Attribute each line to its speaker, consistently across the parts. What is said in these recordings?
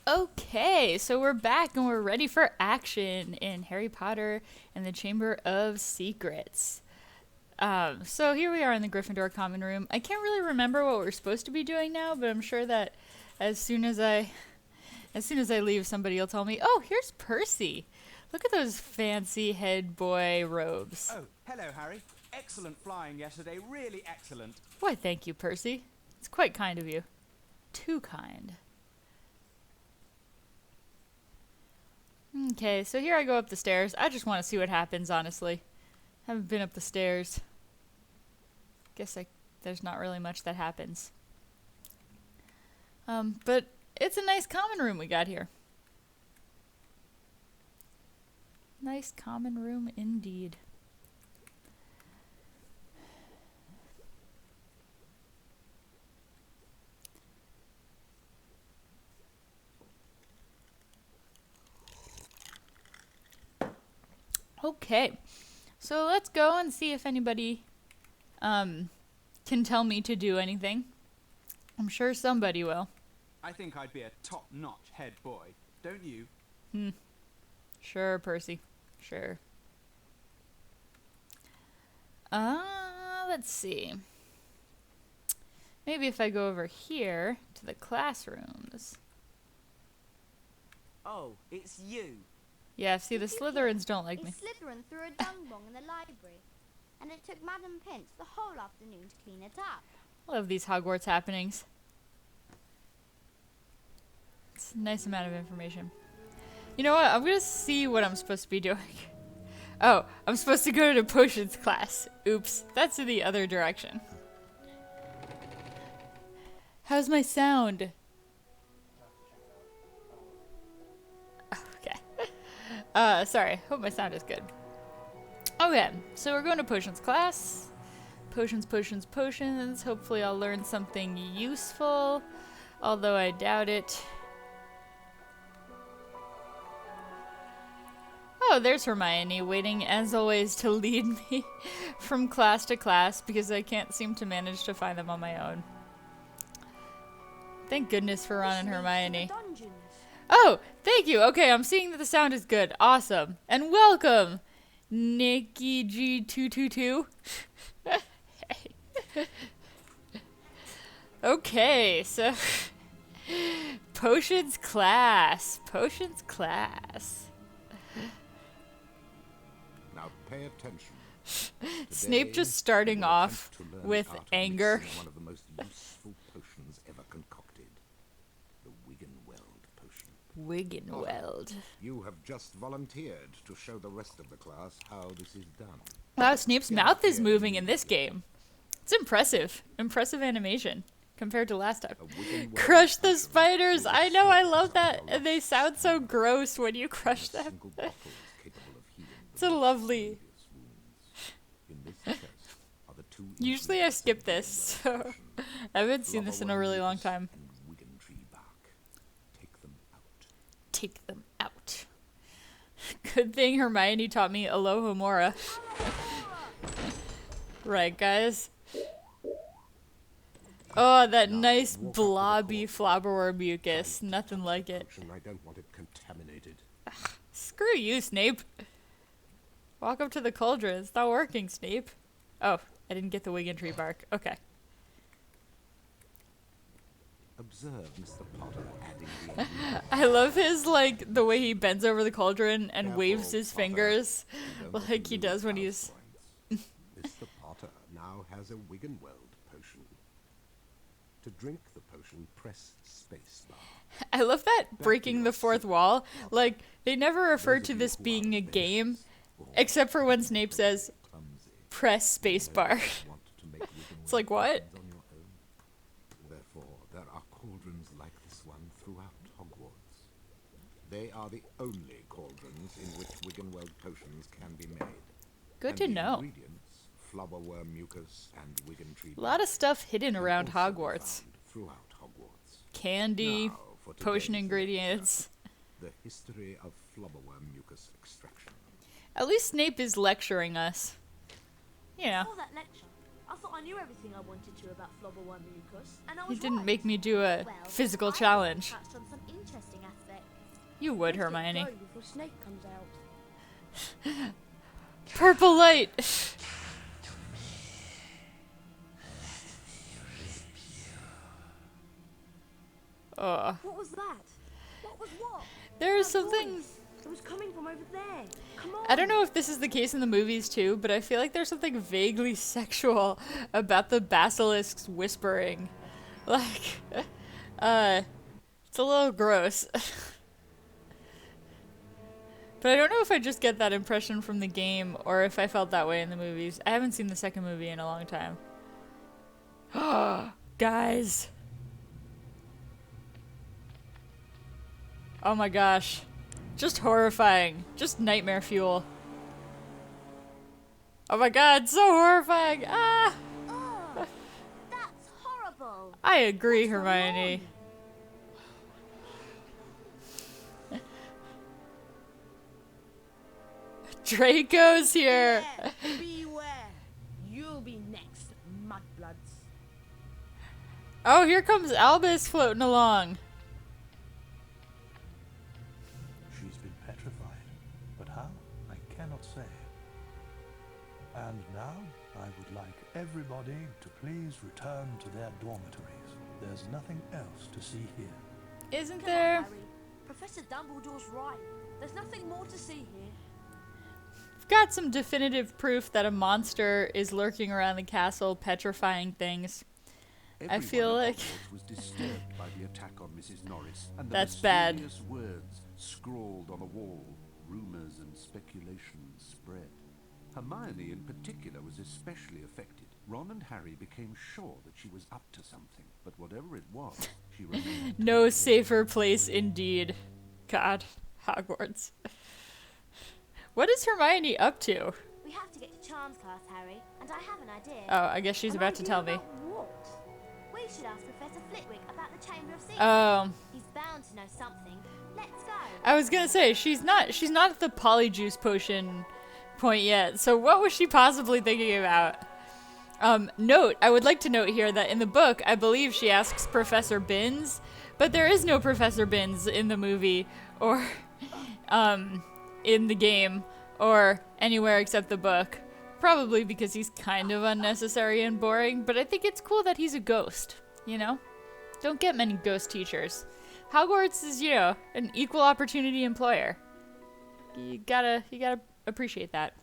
Speaker 1: Okay, so we're back and we're ready for action in Harry Potter and the Chamber of Secrets. So here we are in the Gryffindor common room. I can't really remember what we're supposed to be doing now, but I'm sure that as soon as I leave, somebody will tell me, "Oh, here's Percy. Look at those fancy head boy robes."
Speaker 2: Oh, hello, Harry. Excellent flying yesterday. Really excellent.
Speaker 1: Why, thank you, Percy. It's quite kind of you. Too kind. Okay, so here I go up the stairs. I just want to see what happens, honestly. Haven't been up the stairs. There's not really much that happens. But it's a nice common room we got here. Nice common room indeed. Okay, so let's go and see if anybody can tell me to do anything. I'm sure somebody will.
Speaker 2: I think I'd be a top-notch head boy, don't you?
Speaker 1: Sure, Percy. Sure. Let's see. Maybe if I go over here to the classrooms.
Speaker 3: Oh, it's you.
Speaker 1: Yeah, see, the Slytherins don't like me.
Speaker 4: Slytherin threw a dung bong in the library, and it took Madam Pinch the whole afternoon to clean it up.
Speaker 1: Love these Hogwarts happenings. It's a nice amount of information. You know what? I'm gonna see what I'm supposed to be doing. Oh, I'm supposed to go to the potions class. Oops, that's in the other direction. How's my sound? Okay. Sorry. Hope my sound is good. Okay, so we're going to potions class. Potions, potions, potions. Hopefully I'll learn something useful, although I doubt it. Oh, there's Hermione waiting, as always, to lead me from class to class because I can't seem to manage to find them on my own. Thank goodness for Ron and Hermione. Oh, thank you. Okay, I'm seeing that the sound is good. Awesome. And welcome, Nikki G222. Okay, so potions class. Potions class.
Speaker 5: Now pay attention.
Speaker 1: Snape just starting off with anger.
Speaker 5: One of the most useful potions ever concocted. The Wiggenweld potion.
Speaker 1: Wiggenweld.
Speaker 5: You have just volunteered to show the rest of the class how this is done.
Speaker 1: Wow, Snape's mouth is moving in this game. It's impressive. Impressive animation compared to last time. Crush the spiders! I know, I love that. And they sound so gross when you crush them. It's a lovely... Usually I skip this, so I haven't seen this in a really long time. Take them out. Good thing Hermione taught me Alohomora. Right, guys? Oh, that nice blobby flobberworm mucus. Nothing like it.
Speaker 5: I don't want it contaminated.
Speaker 1: Ugh, screw you, Snape. Walk up to the cauldron. It's not working, Snape. Oh, I didn't get the Wiggentree bark. Okay.
Speaker 5: Observe Mr. Potter adding the
Speaker 1: I love his, like, the way he bends over the cauldron and waves his fingers like he does when he's...
Speaker 5: Mr. Potter now has a Wiggenweld potion. To drink the potion, press spacebar.
Speaker 1: I love that breaking the fourth wall. Like, they never refer to this being a game, except for when Snape says, press spacebar. It's like, what?
Speaker 5: Therefore, there are cauldrons like this one throughout Hogwarts. They are the only cauldrons in which Wiggenweld potions can be made.
Speaker 1: Good to know.
Speaker 5: Ingredients, flubberworm mucus and Wiggentree.
Speaker 1: A lot of stuff hidden around Hogwarts.
Speaker 5: Throughout Hogwarts.
Speaker 1: Candy, potion ingredients.
Speaker 5: The history of flubberworm mucus extraction.
Speaker 1: At least Snape is lecturing us. You know.
Speaker 6: Before that lecture, I thought I knew everything I wanted to about flubberworm mucus, and I
Speaker 1: He
Speaker 6: was
Speaker 1: didn't
Speaker 6: right.
Speaker 1: make me do a
Speaker 4: Well,
Speaker 1: physical
Speaker 4: I
Speaker 1: challenge.
Speaker 4: touched on some interesting aspects
Speaker 1: You would,
Speaker 6: Let's get
Speaker 1: Hermione.
Speaker 6: going before Snape comes out.
Speaker 1: Purple light! Oh.
Speaker 6: What was that? What was what?
Speaker 1: There's
Speaker 6: That
Speaker 1: something...
Speaker 6: voice. It was coming from over there. Come on.
Speaker 1: I don't know if this is the case in the movies too, but I feel like there's something vaguely sexual about the basilisk's whispering. Like, it's a little gross. But I don't know if I just get that impression from the game or if I felt that way in the movies. I haven't seen the second movie in a long time. Guys. Oh my gosh. Just horrifying. Just nightmare fuel. Oh my god, so horrifying! Ah!
Speaker 4: Ugh, that's horrible.
Speaker 1: I agree, Hermione. Draco's here!
Speaker 6: Beware. You'll be next, mudbloods.
Speaker 1: Oh, here comes Albus floating along.
Speaker 3: She's been petrified, but how? I cannot say. And now, I would like everybody to please return to their dormitories. There's nothing else to see here.
Speaker 1: Isn't
Speaker 6: Come
Speaker 1: there?
Speaker 6: on, Harry. Professor Dumbledore's right. There's nothing more to see here.
Speaker 1: We've got some definitive proof that a monster is lurking around the castle, petrifying things. I feel
Speaker 5: Everyone at
Speaker 1: like-
Speaker 5: Hogwarts was disturbed by the attack on Mrs. Norris and the
Speaker 1: That's bad.
Speaker 5: mysterious words scrawled on the wall. Rumors and speculations spread. Hermione in particular was especially affected. Ron and Harry became sure that she was up to something, but whatever it was, she remained.
Speaker 1: No safer place indeed. God, Hogwarts. What is Hermione up to?
Speaker 4: We have to get to Charms class, Harry, and I have an idea.
Speaker 1: Oh, I guess she's
Speaker 6: An
Speaker 1: about to
Speaker 6: idea
Speaker 1: tell me.
Speaker 6: about what?
Speaker 4: We should ask Professor Flitwick about the Chamber of Secrets.
Speaker 1: Oh,
Speaker 4: He's bound to know something. Let's go.
Speaker 1: I was gonna say she's not at the polyjuice potion point yet. So what was she possibly thinking about? Note, I would like to note here that in the book, I believe she asks Professor Binns, but there is no Professor Binns in the movie or in the game or anywhere except the book. Probably because he's kind of unnecessary and boring, but I think it's cool that he's a ghost, you know? Don't get many ghost teachers. Hogwarts is, you know, an equal opportunity employer. You gotta appreciate that.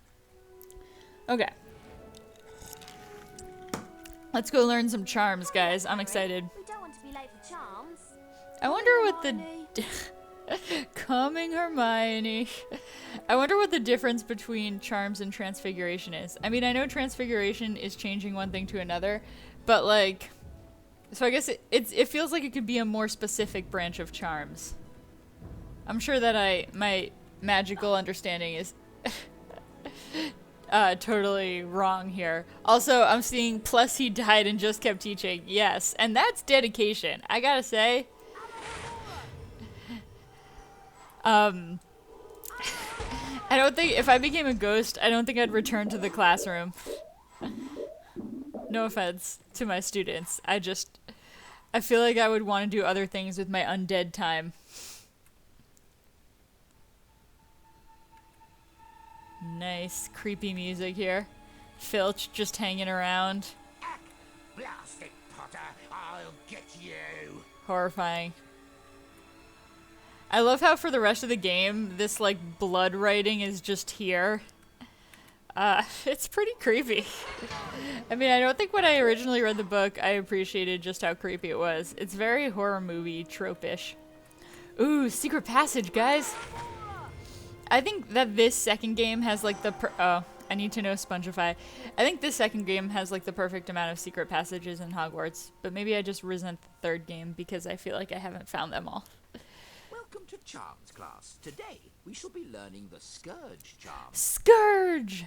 Speaker 1: Okay. Let's go learn some charms, guys. I'm excited.
Speaker 4: We don't want to be late for Charms.
Speaker 1: I wonder what the... Coming Hermione. I wonder what the difference between charms and transfiguration is. I mean, I know transfiguration is changing one thing to another, but like... So I guess it feels like it could be a more specific branch of charms. I'm sure that my magical understanding is totally wrong here. Also, I'm seeing plus he died and just kept teaching. Yes, and that's dedication. I gotta say. I don't think if I became a ghost, I don't think I'd return to the classroom. No offense to my students. I feel like I would want to do other things with my undead time. Nice, creepy music here. Filch just hanging around.
Speaker 5: Blast it, Potter! I'll get you!
Speaker 1: Horrifying. I love how for the rest of the game, this like blood writing is just here. It's pretty creepy. I mean, I don't think when I originally read the book, I appreciated just how creepy it was. It's very horror movie trope-ish. Ooh, secret passage, guys! I think that this second game has like the I need to know Spongify. I think this second game has like the perfect amount of secret passages in Hogwarts, but maybe I just resent the third game because I feel like I haven't found them all.
Speaker 7: Welcome to Charms class. Today we shall be learning the Skurge charm.
Speaker 1: Skurge!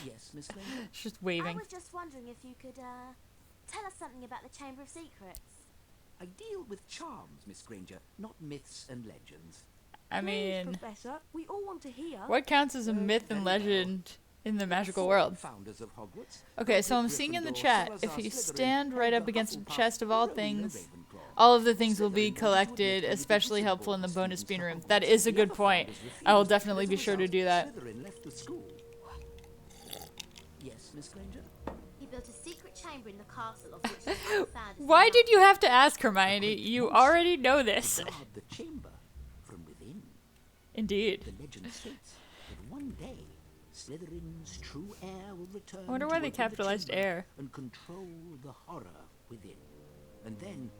Speaker 7: Yes, Miss Granger?
Speaker 1: She's just
Speaker 4: I
Speaker 1: waving.
Speaker 4: was just wondering if you could, tell us something about the Chamber of Secrets.
Speaker 7: I deal with charms, Miss Granger, not myths and legends.
Speaker 1: I
Speaker 6: Please,
Speaker 1: mean,
Speaker 6: Professor, we all want to hear.
Speaker 1: what counts as a myth and legend in the magical world?
Speaker 7: Founders of Hogwarts.
Speaker 1: Okay, so I'm seeing in the chat, if you stand right up against a chest of all things, all of the things will be collected, especially helpful in the bonus bean room. That is a good point. I will definitely be sure to do that.
Speaker 7: Slytherin left the school. Yes, Miss Granger?
Speaker 4: He built a secret chamber in the castle of which the found
Speaker 1: Why did you have to ask, Hermione? You already know this.
Speaker 7: Guard the chamber from within.
Speaker 1: Indeed.
Speaker 7: The legend states that one day Slytherin's true heir will return.
Speaker 1: I wonder
Speaker 7: to
Speaker 1: why they
Speaker 7: open the
Speaker 1: capitalized
Speaker 7: chamber
Speaker 1: heir.
Speaker 7: and control the horror within. And then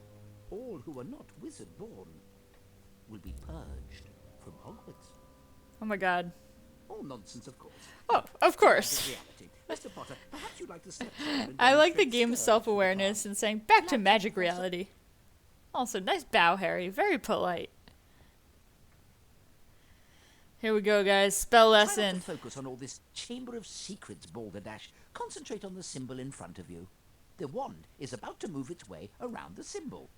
Speaker 7: all who are not wizard-born will be purged from Hogwarts.
Speaker 1: Oh my god.
Speaker 7: All nonsense, of course.
Speaker 1: Oh, of course.
Speaker 7: Reality. Mr. Potter, perhaps you'd like to step forward and
Speaker 1: I like the
Speaker 7: demonstrate
Speaker 1: game's
Speaker 7: Skurge
Speaker 1: self-awareness and saying, back to magic reality. Also, nice bow, Harry. Very polite. Here we go, guys. Spell
Speaker 7: Try not
Speaker 1: lesson.
Speaker 7: to focus on all this Chamber of Secrets balderdash. Concentrate on the symbol in front of you. The wand is about to move its way around the symbol.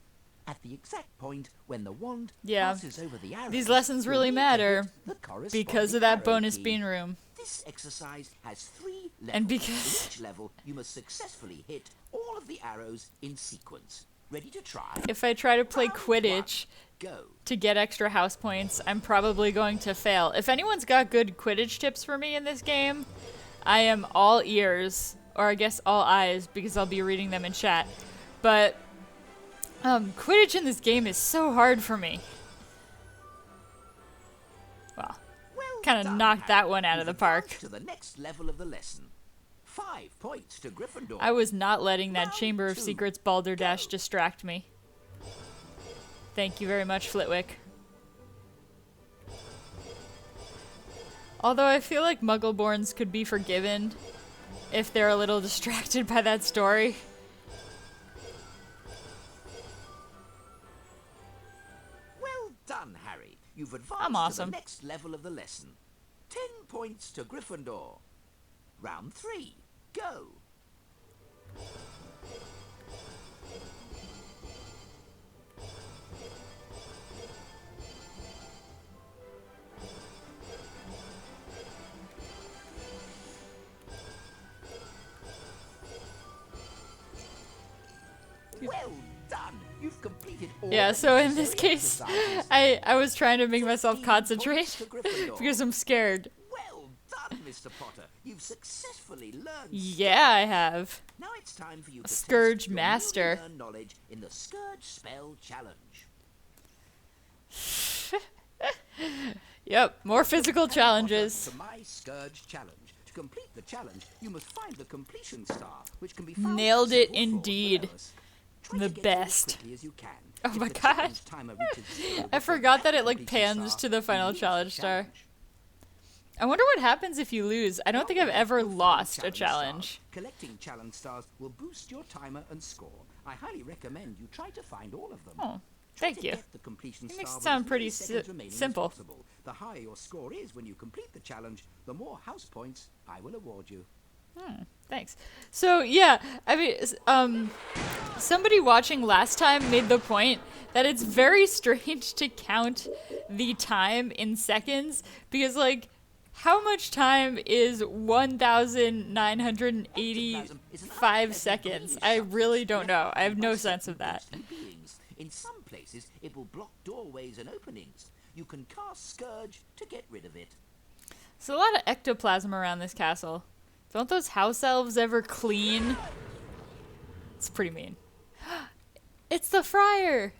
Speaker 7: At the exact point when the wand
Speaker 1: Yeah.
Speaker 7: passes over the arrow,
Speaker 1: These lessons
Speaker 7: you'll
Speaker 1: really
Speaker 7: need to
Speaker 1: matter
Speaker 7: hit the corresponding
Speaker 1: because of that
Speaker 7: arrow
Speaker 1: bonus
Speaker 7: key.
Speaker 1: bean room.
Speaker 7: This exercise has 3 levels.
Speaker 1: And because-
Speaker 7: In each level, you must successfully hit all of the arrows in sequence. Ready to try?
Speaker 1: If I try to play
Speaker 7: Round
Speaker 1: Quidditch
Speaker 7: one, go.
Speaker 1: to get extra house points, I'm probably going to fail. If anyone's got good Quidditch tips for me in this game, I am all ears, or I guess all eyes, because I'll be reading them in chat. But Quidditch in this game is so hard for me. Well,
Speaker 7: Well
Speaker 1: kind of
Speaker 7: done,
Speaker 1: knocked
Speaker 7: Harry.
Speaker 1: that one out of the
Speaker 7: You've
Speaker 1: park.
Speaker 7: advanced to the next level of the lesson. 5 points to Gryffindor.
Speaker 1: I was not letting that
Speaker 7: Round
Speaker 1: Chamber of
Speaker 7: 2,
Speaker 1: Secrets balderdash
Speaker 7: go.
Speaker 1: distract me. Thank you very much, Flitwick. Although I feel like Muggleborns could be forgiven if they're a little distracted by that story.
Speaker 7: Well done, Harry. You've advanced
Speaker 1: I'm
Speaker 7: to
Speaker 1: awesome.
Speaker 7: the next level of the lesson. 10 points to Gryffindor. Round 3, go. Well done. You've completed all
Speaker 1: Yeah,
Speaker 7: the
Speaker 1: so in this
Speaker 7: necessary
Speaker 1: case,
Speaker 7: exercises.
Speaker 1: I was trying to make myself
Speaker 7: 15
Speaker 1: concentrate
Speaker 7: points to Gryffindor.
Speaker 1: because I'm scared.
Speaker 7: Well done, Mr. Potter. You've successfully learned.
Speaker 1: Yeah, I have.
Speaker 7: Now it's time for you to
Speaker 1: Skurge
Speaker 7: test your
Speaker 1: Master.
Speaker 7: newly learned knowledge in the Skurge Spell Challenge.
Speaker 1: Yep, more physical challenges.
Speaker 7: To my Skurge Challenge. To complete the challenge, you must find the completion star, which can be found
Speaker 1: Nailed
Speaker 7: on
Speaker 1: it
Speaker 7: several floors
Speaker 1: indeed.
Speaker 7: below us. Try
Speaker 1: The
Speaker 7: to get through as
Speaker 1: best.
Speaker 7: quickly as you can.
Speaker 1: Oh
Speaker 7: If
Speaker 1: my
Speaker 7: the
Speaker 1: God.
Speaker 7: challenge timer reaches 0
Speaker 1: I
Speaker 7: before
Speaker 1: forgot that
Speaker 7: that
Speaker 1: it like
Speaker 7: completion
Speaker 1: pans
Speaker 7: star,
Speaker 1: to the
Speaker 7: you
Speaker 1: final
Speaker 7: lose the
Speaker 1: challenge star.
Speaker 7: challenge.
Speaker 1: I wonder what happens if you lose. I don't think I've ever
Speaker 7: You'll find
Speaker 1: lost a
Speaker 7: challenge
Speaker 1: challenge.
Speaker 7: stars. Collecting challenge stars will boost your timer and score. I highly recommend you try to find all of them.
Speaker 1: Oh,
Speaker 7: Try
Speaker 1: thank
Speaker 7: to
Speaker 1: you.
Speaker 7: get the completion
Speaker 1: It makes
Speaker 7: star
Speaker 1: it
Speaker 7: with
Speaker 1: sound
Speaker 7: as
Speaker 1: pretty
Speaker 7: many seconds remaining as
Speaker 1: simple.
Speaker 7: possible. The higher your score is when you complete the challenge, the more house points I will award you.
Speaker 1: Thanks. So yeah, I mean, somebody watching last time made the point that it's very strange to count the time in seconds because, like, how much time is 1,985 seconds? I really don't know. I have no sense of that.
Speaker 7: Beings. In some places, it will block doorways and openings. You can cast Skurge to get rid of it.
Speaker 1: There's a lot of ectoplasm around this castle. Don't those house elves ever clean? It's pretty mean. It's the friar!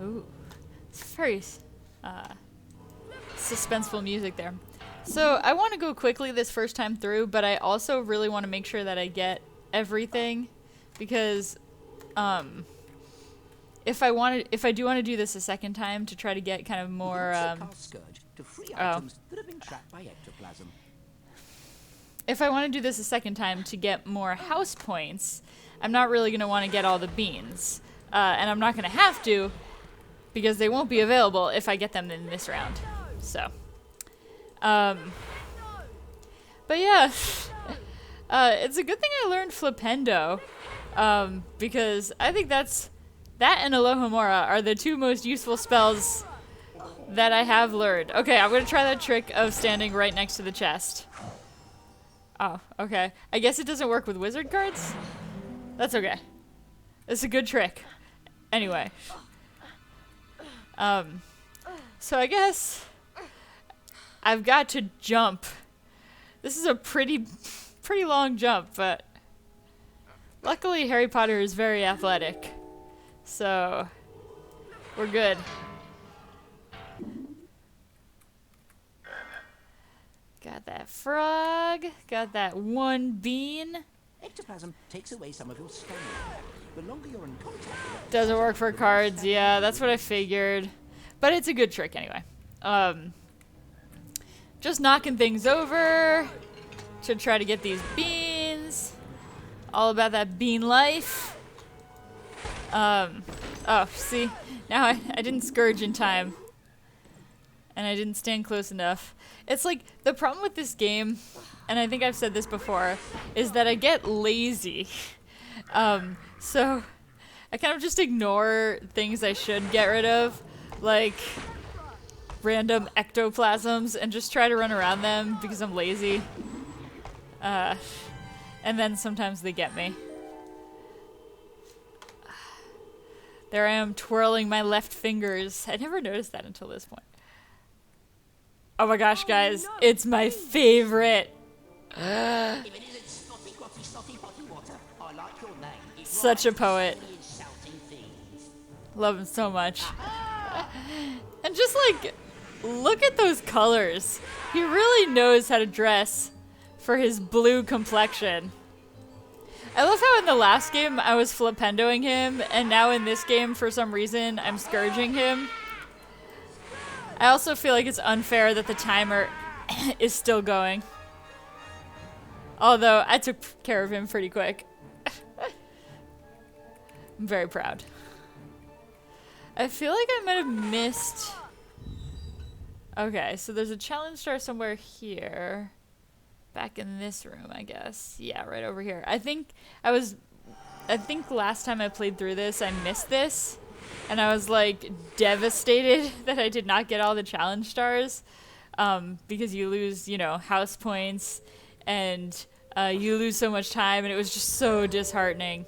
Speaker 1: Ooh. It's very suspenseful music there. So I want to go quickly this first time through, but I also really want to make sure that I get everything because if I do want to do this a second time to try to get kind of more
Speaker 7: You can also cast Skurge to free items that have been trapped by ectoplasm.
Speaker 1: if I want to do this a second time to get more house points, I'm not really going to want to get all the beans. And I'm not going to have to because they won't be available if I get them in this round. So, but yeah, it's a good thing I learned Flipendo because I think that and Alohomora are the two most useful spells that I have learned. Okay, I'm going to try that trick of standing right next to the chest. Oh, okay. I guess it doesn't work with wizard cards? That's okay. It's a good trick. Anyway. So I guess I've got to jump. This is a pretty long jump, but luckily Harry Potter is very athletic. So we're good. Got that frog, got that one bean.
Speaker 7: Ectoplasm takes away some of your stamina. The longer you're in contact with it,
Speaker 1: Doesn't work for cards, yeah, that's what I figured. But it's a good trick anyway. Just knocking things over to try to get these beans. All about that bean life. Oh, see, now I didn't Skurge in time. And I didn't stand close enough. It's like, the problem with this game, and I think I've said this before, is that I get lazy. So I kind of just ignore things I should get rid of, like random ectoplasms, and just try to run around them because I'm lazy. And then sometimes they get me. There I am twirling my left fingers. I never noticed that until this point. Oh my gosh, guys, it's my favorite.
Speaker 7: if it isn't Snotty Grotty Snotty Potty Water, I like your name. It's
Speaker 1: Such a
Speaker 7: right,
Speaker 1: poet.
Speaker 7: he is shouting things.
Speaker 1: Love him so much. And just like, look at those colors. He really knows how to dress for his blue complexion. I love how in the last game I was flipendoing him, and now in this game, for some reason, I'm scourging him. I also feel like it's unfair that the timer is still going. Although, I took care of him pretty quick. I'm very proud. I feel like I might have missed... Okay, so there's a challenge star somewhere here. Back in this room, I guess. Yeah, right over here. I think last time I played through this, I missed this. And I was like devastated that I did not get all the challenge stars. Because you lose, you know, house points. And you lose so much time, and it was just so disheartening.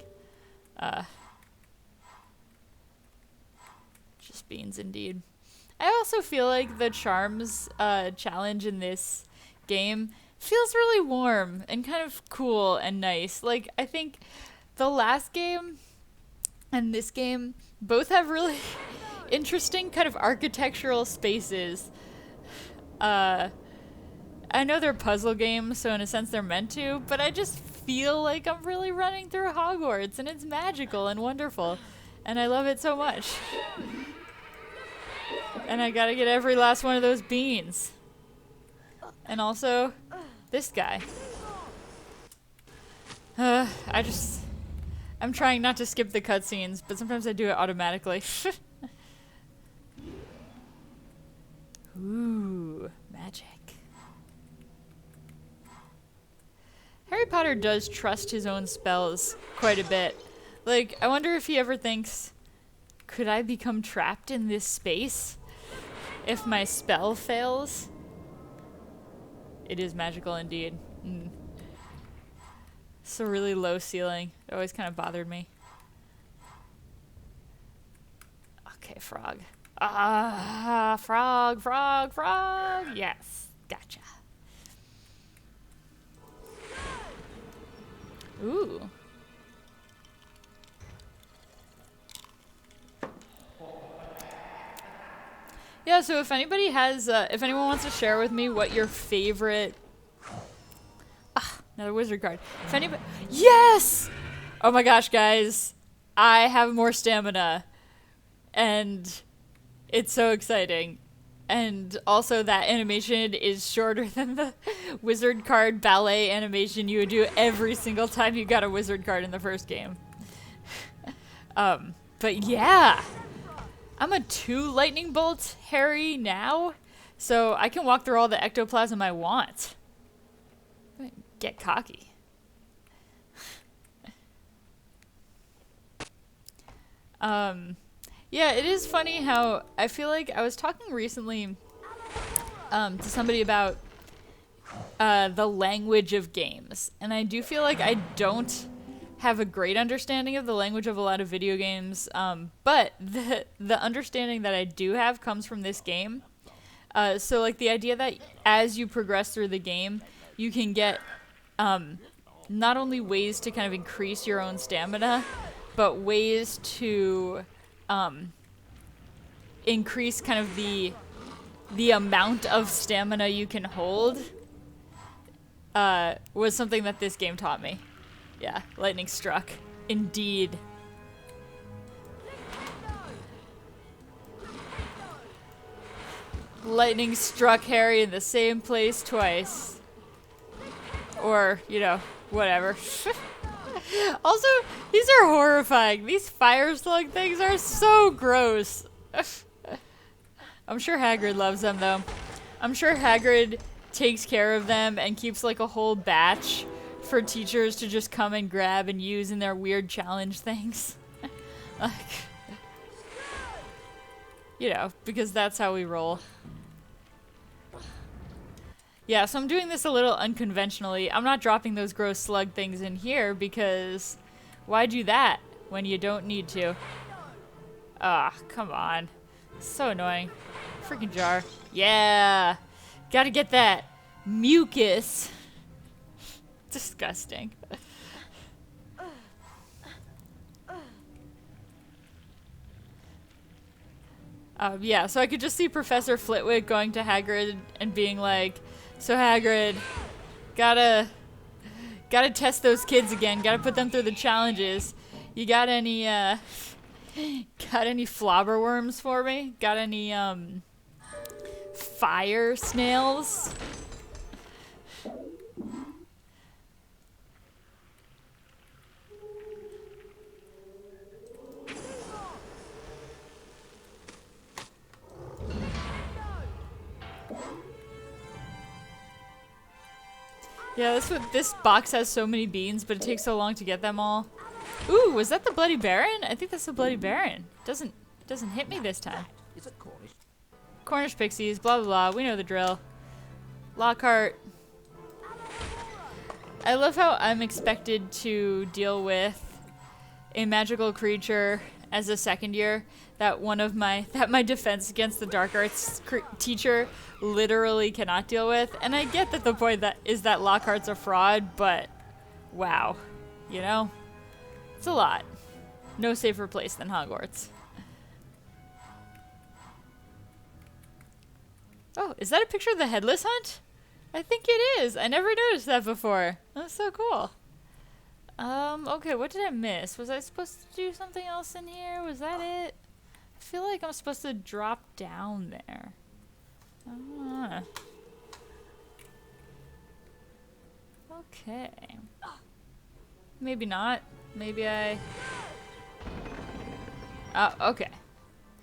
Speaker 1: Just beans indeed. I also feel like the charms challenge in this game feels really warm and kind of cool and nice. Like, I think the last game and this game both have really interesting kind of architectural spaces. I know they're puzzle games, so in a sense they're meant to, but I just feel like I'm really running through Hogwarts, and it's magical and wonderful, and I love it so much. And I gotta get every last one of those beans. And also, this guy. I'm trying not to skip the cutscenes, but sometimes I do it automatically. Ooh, magic. Harry Potter does trust his own spells quite a bit. Like, I wonder if he ever thinks, could I become trapped in this space if my spell fails? It is magical indeed. It's a really low ceiling. It always kind of bothered me. Okay, frog. Ah, frog, frog, frog. Yes, gotcha. Ooh. Yeah, so if anybody has, if anyone wants to share with me what your favorite... another wizard card. If anybody... Yes! Oh my gosh, guys. I have more stamina. And it's so exciting. And also that animation is shorter than the wizard card ballet animation you would do every single time you got a wizard card in the first game. But yeah. I'm a 2 lightning bolt Harry now, so I can walk through all the ectoplasm I want. Get cocky. Yeah, it is funny how I feel like I was talking recently to somebody about the language of games. And I do feel like I don't have a great understanding of the language of a lot of video games, but the understanding that I do have comes from this game. So like the idea that as you progress through the game, you can get not only ways to kind of increase your own stamina, but ways to increase kind of the amount of stamina you can hold was something that this game taught me. Yeah, lightning struck. Indeed. Lightning struck Harry in the same place twice. Or, you know, whatever. Also, these are horrifying. These fire slug things are so gross. I'm sure Hagrid loves them, though. I'm sure Hagrid takes care of them and keeps, like, a whole batch for teachers to just come and grab and use in their weird challenge things. Like, you know, because that's how we roll. Yeah, so I'm doing this a little unconventionally. I'm not dropping those gross slug things in here because why do that when you don't need to? Ah, come on. So annoying. Freaking jar. Yeah! Gotta get that mucus. Disgusting. Yeah, so I could just see Professor Flitwick going to Hagrid and being like, so Hagrid, gotta test those kids again, gotta put them through the challenges. You got any flobber worms for me? Got any, fire snails? Yeah, this box has so many beans, but it takes so long to get them all. Ooh, was that the Bloody Baron? I think that's the Bloody Baron. Doesn't hit me this time.
Speaker 7: Is it Cornish?
Speaker 1: Cornish pixies, blah blah blah. We know the drill. Lockhart. I love how I'm expected to deal with a magical creature as a second year that my defense against the dark arts teacher literally cannot deal with. And I get that the point is that Lockhart's a fraud, but wow, you know, it's a lot. No safer place than Hogwarts. Oh, is that a picture of the Headless Hunt? I think it is. I never noticed that before. That's so cool. Okay, what did I miss? Was I supposed to do something else in here? Was that it? I feel like I'm supposed to drop down there. Okay. Maybe not. Maybe I... Oh, okay.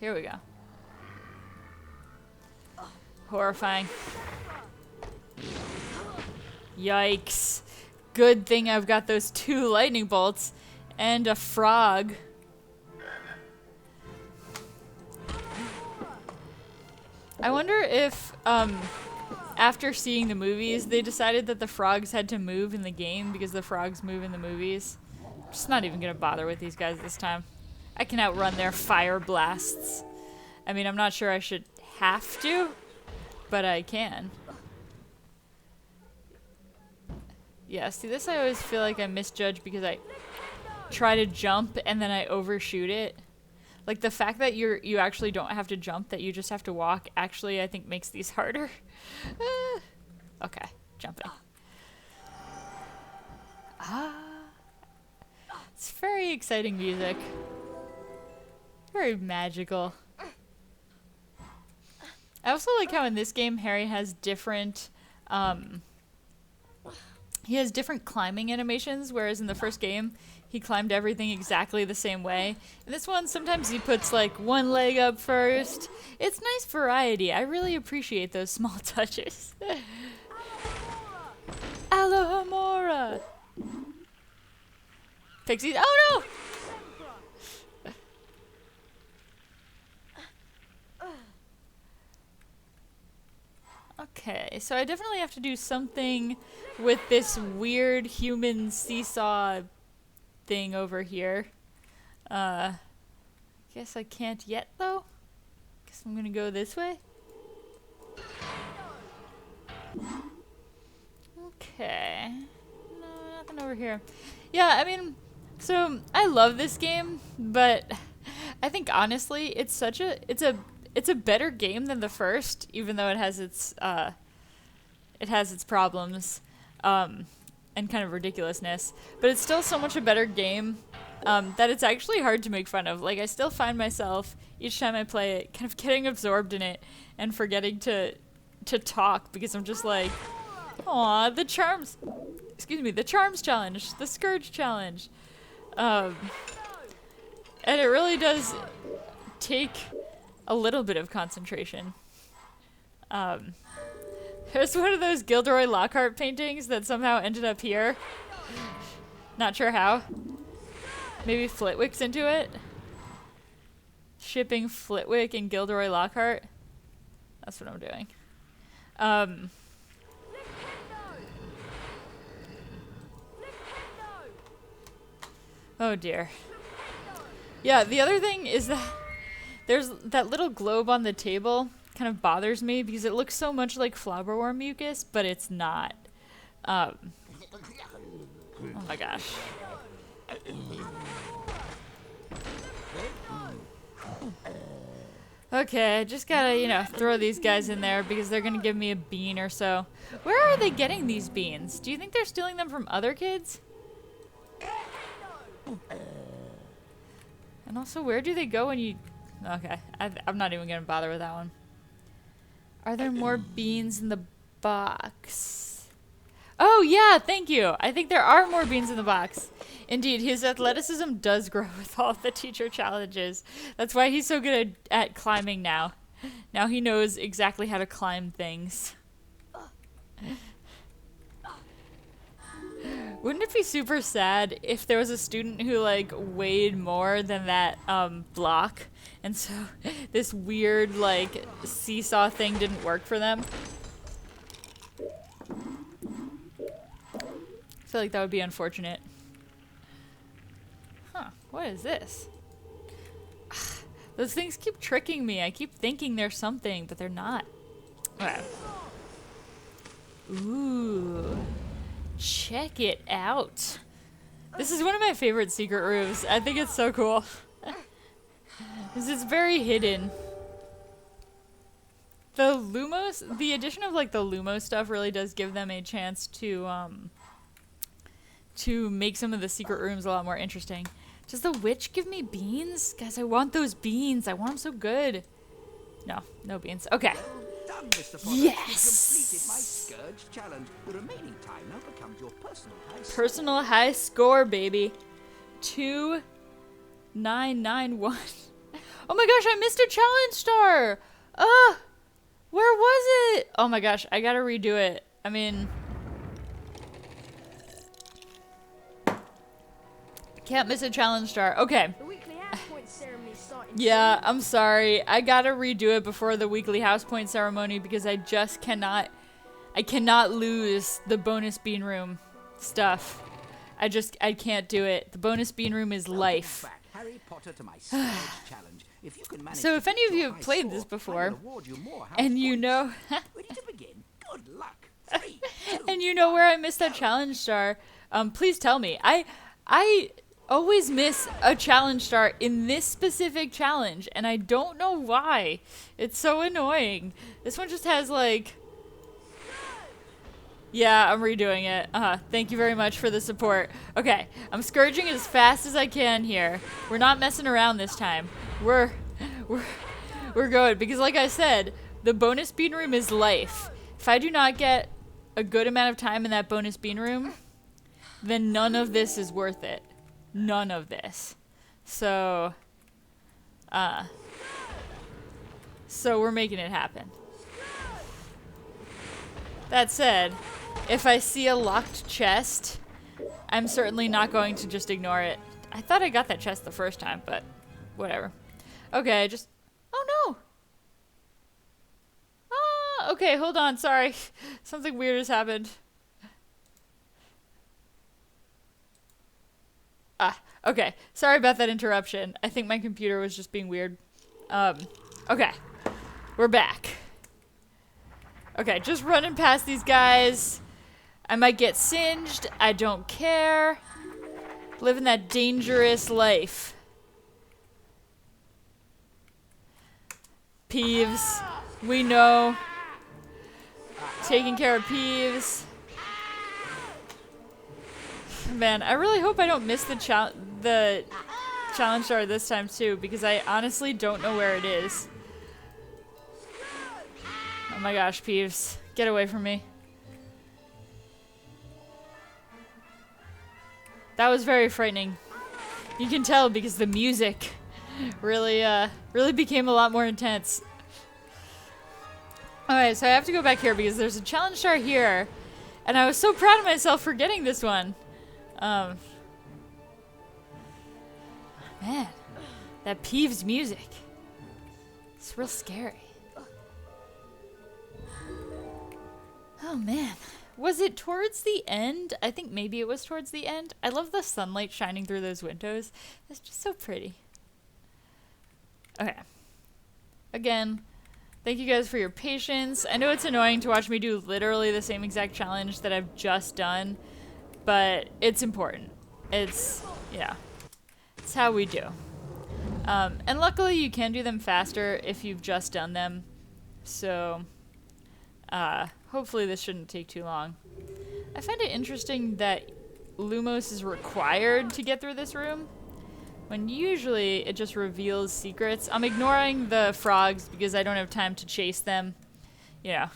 Speaker 1: Here we go. Horrifying. Yikes. Good thing I've got those 2 lightning bolts and a frog. I wonder if, after seeing the movies, they decided that the frogs had to move in the game because the frogs move in the movies. I'm just not even gonna bother with these guys this time. I can outrun their fire blasts. I mean, I'm not sure I should have to, but I can. Yeah, see, this I always feel like I misjudge because I try to jump and then I overshoot it. Like, the fact that you actually don't have to jump, that you just have to walk, actually, I think makes these harder. Okay, jumping. It's very exciting music. Very magical. I also like how in this game, Harry has different, he has different climbing animations, whereas in the first game, he climbed everything exactly the same way. In this one, sometimes he puts like one leg up first. It's nice variety. I really appreciate those small touches. Alohomora! Pixies. Oh no! Okay, Okay, so I definitely have to do something with this weird human seesaw thing over here. Guess I can't yet, though. Guess I'm gonna go this way. Okay. No, nothing over here. Yeah, I mean, so I love this game, but I think honestly, it's a better game than the first, even though it has its problems, and kind of ridiculousness. But it's still so much a better game, that it's actually hard to make fun of. Like, I still find myself each time I play it kind of getting absorbed in it and forgetting to talk, because I'm just like, aw, the charms challenge, the Skurge challenge. And it really does take a little bit of concentration. There's one of those Gilderoy Lockhart paintings that somehow ended up here. Not sure how. Maybe Flitwick's into it? Shipping Flitwick and Gilderoy Lockhart? That's what I'm doing. Oh dear. Yeah, the other thing is that there's that little globe on the table kind of bothers me because it looks so much like flowerworm mucus, but it's not. Oh my gosh. Okay, I just gotta, you know, throw these guys in there because they're gonna give me a bean or so. Where are they getting these beans? Do you think they're stealing them from other kids? And also, where do they go when you... Okay, I'm not even gonna bother with that one. Are there more beans in the box? Oh yeah, thank you. I think there are more beans in the box. Indeed, his athleticism does grow with all the teacher challenges. That's why he's so good at climbing now. Now he knows exactly how to climb things. Wouldn't it be super sad if there was a student who, like, weighed more than that block, and so this weird, like, seesaw thing didn't work for them? I feel like that would be unfortunate. Huh, what is this? Those things keep tricking me. I keep thinking they're something, but they're not. Okay. Ooh. Check it out. This is one of my favorite secret rooms. I think it's so cool. Because it's very hidden. The Lumos, the addition of like the Lumos stuff really does give them a chance to make some of the secret rooms a lot more interesting. Does the witch give me beans? Guys, I want those beans. I want them so good. No, no beans. Okay.
Speaker 7: Done, Mr. Potter.
Speaker 1: Yes!
Speaker 7: You completed my Skurge challenge. The remaining time now becomes your personal high score.
Speaker 1: Personal high score, baby. 2991. Oh my gosh, I missed a challenge star! Where was it? Oh my gosh, I gotta redo it. I mean... Can't miss a challenge star. Okay.
Speaker 6: The weekly house point ceremony is starting
Speaker 1: Yeah, I'm sorry. I gotta redo it before the weekly house point ceremony because I just cannot... I cannot lose the bonus bean room stuff. I can't do it. The bonus bean room is life.
Speaker 7: Back Harry Potter to my Skurge challenge. If you can manage
Speaker 1: So if any of
Speaker 7: to
Speaker 1: you
Speaker 7: your
Speaker 1: have
Speaker 7: high
Speaker 1: played this
Speaker 7: score, I
Speaker 1: before,
Speaker 7: will award you more house
Speaker 1: and you
Speaker 7: points.
Speaker 1: know...
Speaker 7: Ready to begin? Good luck. 3, 2,
Speaker 1: and you know where I missed that challenge star, please tell me. I always miss a challenge star in this specific challenge, and I don't know why. It's so annoying. This one just has, like... Yeah, I'm redoing it. Thank you very much for the support. Okay, I'm scourging as fast as I can here. We're not messing around this time. We're going, because like I said, the bonus bean room is life. If I do not get a good amount of time in that bonus bean room, then none of this is worth it. None of this. So we're making it happen. That said, if I see a locked chest, I'm certainly not going to just ignore it. I thought I got that chest the first time, but whatever. Okay, just... Oh no! Okay, hold on. Sorry. Something weird has happened. Okay. Sorry about that interruption. I think my computer was just being weird. Okay. We're back. Okay, just running past these guys. I might get singed. I don't care. Living that dangerous life. Peeves. We know. Taking care of Peeves. Man, I really hope I don't miss the challenge star this time too, because I honestly don't know where it is. Oh my gosh, Peeves. Get away from me. That was very frightening. You can tell because the music really became a lot more intense. Alright, so I have to go back here because there's a challenge star here. And I was so proud of myself for getting this one. Man. That Peeves music. It's real scary. Oh man. Was it towards the end? I think maybe it was towards the end. I love the sunlight shining through those windows. It's just so pretty. Okay. Again, thank you guys for your patience. I know it's annoying to watch me do literally the same exact challenge that I've just done, but it's important. It's how we do. And luckily you can do them faster if you've just done them. So, hopefully this shouldn't take too long. I find it interesting that Lumos is required to get through this room, when usually it just reveals secrets. I'm ignoring the frogs because I don't have time to chase them. You know,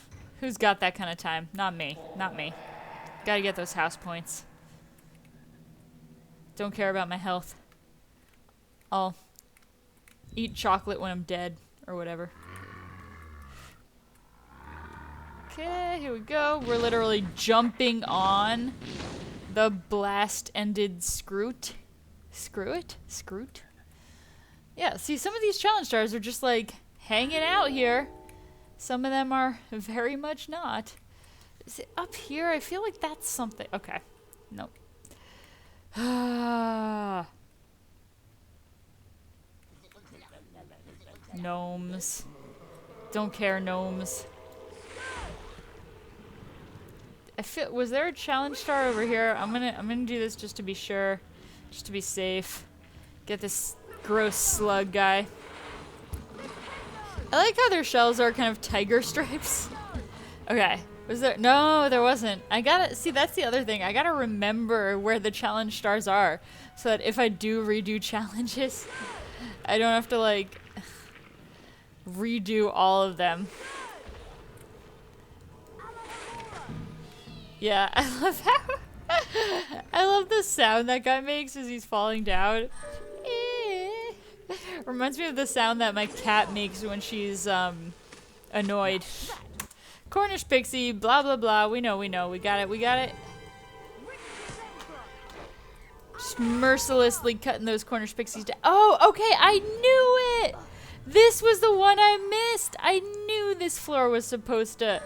Speaker 1: who's got that kind of time? Not me. Not me. Gotta get those house points. Don't care about my health. I'll eat chocolate when I'm dead, or whatever. Okay, here we go. We're literally jumping on the blast-ended Scroot. Scroot? Yeah, see, some of these challenge stars are just, like, hanging out here. Some of them are very much not. Is it up here? I feel like that's something. Okay. Nope. Gnomes. Don't care, gnomes. Was there a challenge star over here? I'm gonna do this just to be sure. Just to be safe. Get this gross slug guy. I like how their shells are kind of tiger stripes. Okay. Was there? No, there wasn't. I gotta, see, that's the other thing. I gotta remember where the challenge stars are, so that if I do redo challenges, I don't have to, like, redo all of them. Yeah, I love how I love the sound that guy makes as he's falling down. Reminds me of the sound that my cat makes when she's annoyed. Cornish pixie, blah blah blah. We know. We got it. Just mercilessly cutting those Cornish pixies down. Oh, okay, I knew it! This was the one I missed! I knew this floor was supposed to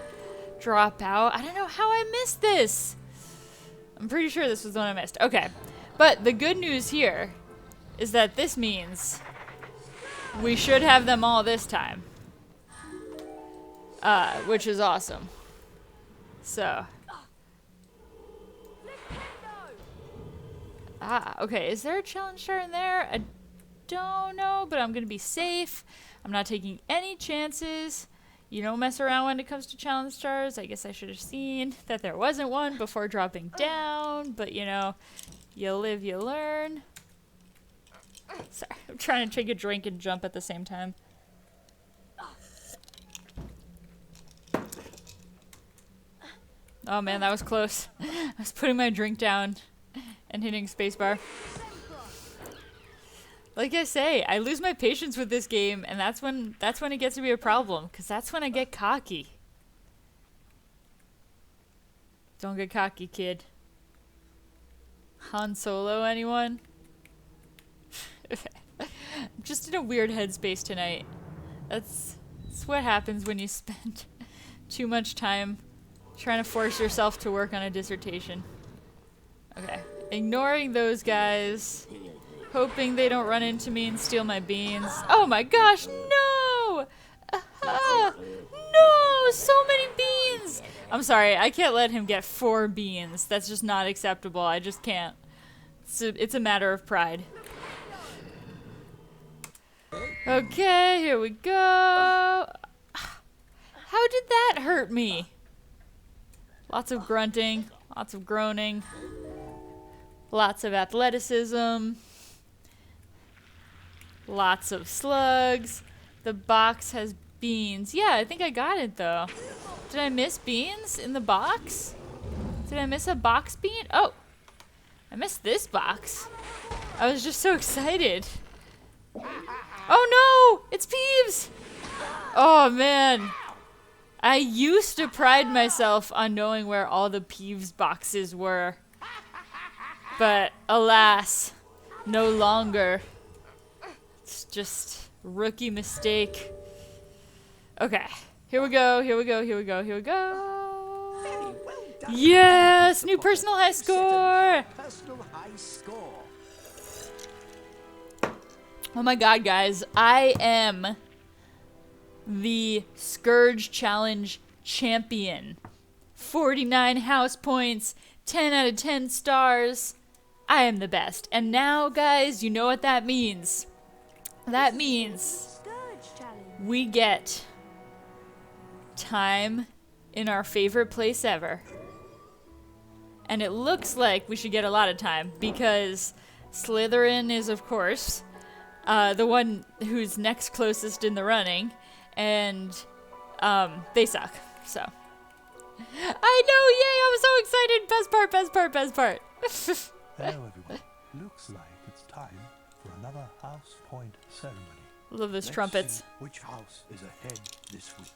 Speaker 1: drop out. I don't know how I missed this. I'm pretty sure this was the one I missed. Okay. But the good news here is that this means we should have them all this time. Which is awesome. So. Okay. Is there a challenge star in there? I don't know, but I'm gonna be safe. I'm not taking any chances. You don't mess around when it comes to challenge stars. I guess I should have seen that there wasn't one before dropping down, but you know, you live, you learn. Sorry, I'm trying to take a drink and jump at the same time. Oh man, that was close. I was putting my drink down and hitting spacebar. Like I say, I lose my patience with this game, and that's when it gets to be a problem, because that's when I get cocky. Don't get cocky, kid. Han Solo, anyone? I'm just in a weird headspace tonight. That's what happens when you spend too much time trying to force yourself to work on a dissertation. Okay. Ignoring those guys. Hoping they don't run into me and steal my beans. Oh my gosh, no! No! So many beans! I'm sorry, I can't let him get 4 beans. That's just not acceptable. I just can't. It's a matter of pride. Okay, here we go. How did that hurt me? Lots of grunting, lots of groaning, lots of athleticism, lots of slugs. The box has beans. Yeah, I think I got it though. Did I miss beans in the box? Did I miss a box bean? Oh, I missed this box. I was just so excited. Oh no, it's Peeves. Oh man. I used to pride myself on knowing where all the Peeves boxes were. But alas, no longer. It's just rookie mistake. Okay, here we go, here we go, here we go, here we go.
Speaker 7: Very well done.
Speaker 1: Yes, new personal high score.
Speaker 7: Personal high score.
Speaker 1: Oh my god, guys, I am the Skurge Challenge champion. 49 house points, 10 out of 10 stars. I am the best. And now, guys, you know what that means. That means
Speaker 6: Skurge challenge.
Speaker 1: we get time in our favorite place ever. And it looks like we should get a lot of time because Slytherin is, of course, the one who's next closest in the running, and they suck. So I know, yay! I'm so excited. Best part, best part, best part.
Speaker 3: Hello, everyone. Looks like it's time for another house point ceremony.
Speaker 1: Love those
Speaker 3: Let's
Speaker 1: trumpets.
Speaker 3: see which house is ahead this week?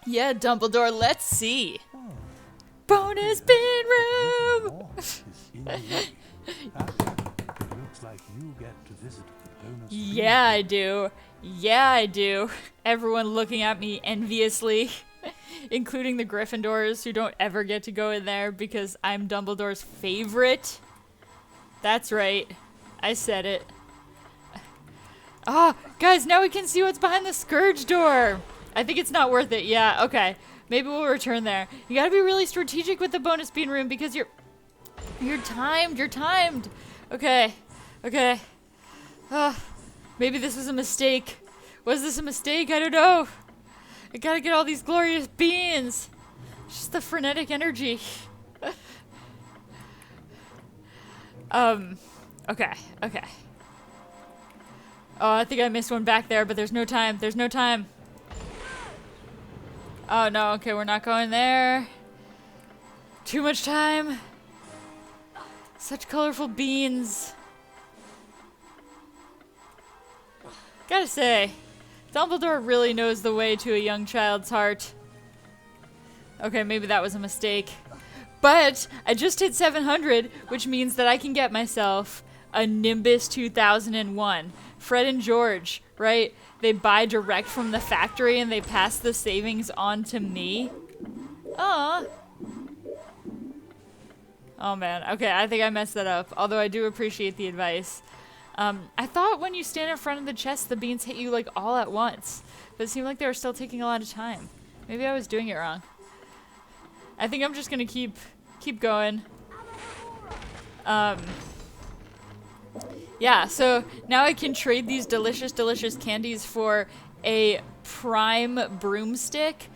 Speaker 1: Yeah, Dumbledore. Let's see.
Speaker 3: Oh,
Speaker 1: Bonus bin room.
Speaker 3: Gryffindor is in the way. After, it looks like you get to visit the bonus room.
Speaker 1: Yeah, I do. Yeah, I do. Everyone looking at me enviously, including the Gryffindors who don't ever get to go in there because I'm Dumbledore's favorite. That's right. I said it. Ah, guys, now we can see what's behind the Skurge door. I think it's not worth it. Yeah, okay. Maybe we'll return there. You gotta be really strategic with the bonus bean room because you're timed. You're timed. Okay. Okay. Maybe this was a mistake. Was this a mistake? I don't know. I gotta get all these glorious beans. Just the frenetic energy. Okay. Okay. Oh, I think I missed one back there, but there's no time. There's no time. Oh, no. Okay, we're not going there. Too much time. Such colorful beans. Gotta say, Dumbledore really knows the way to a young child's heart. Okay, maybe that was a mistake. But I just hit 700, which means that I can get myself a Nimbus 2001. Fred and George, right? They buy direct from the factory and they pass the savings on to me. Aw. Oh man, okay, I think I messed that up. Although I do appreciate the advice. I thought when you stand in front of the chest, the beans hit you like all at once. But it seemed like they were still taking a lot of time. Maybe I was doing it wrong. I think I'm just gonna keep going. Yeah, so now I can trade these delicious, delicious candies for a prime broomstick,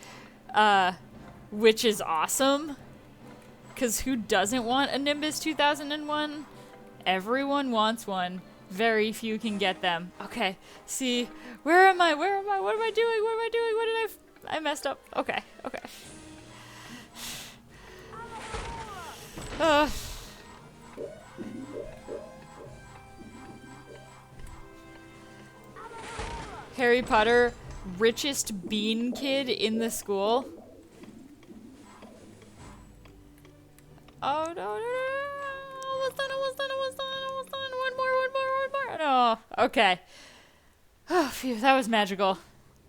Speaker 1: which is awesome. Because who doesn't want a Nimbus 2001? Everyone wants one. Very few can get them. Okay, see, where am I? Where am I? What am I doing? What am I doing? What did I messed up. Okay, okay. Harry Potter, richest bean kid in the school. Oh no, no, no, no. Almost done, almost done, almost done, almost done. One more, one more, one more. No. Okay. Oh, phew, that was magical.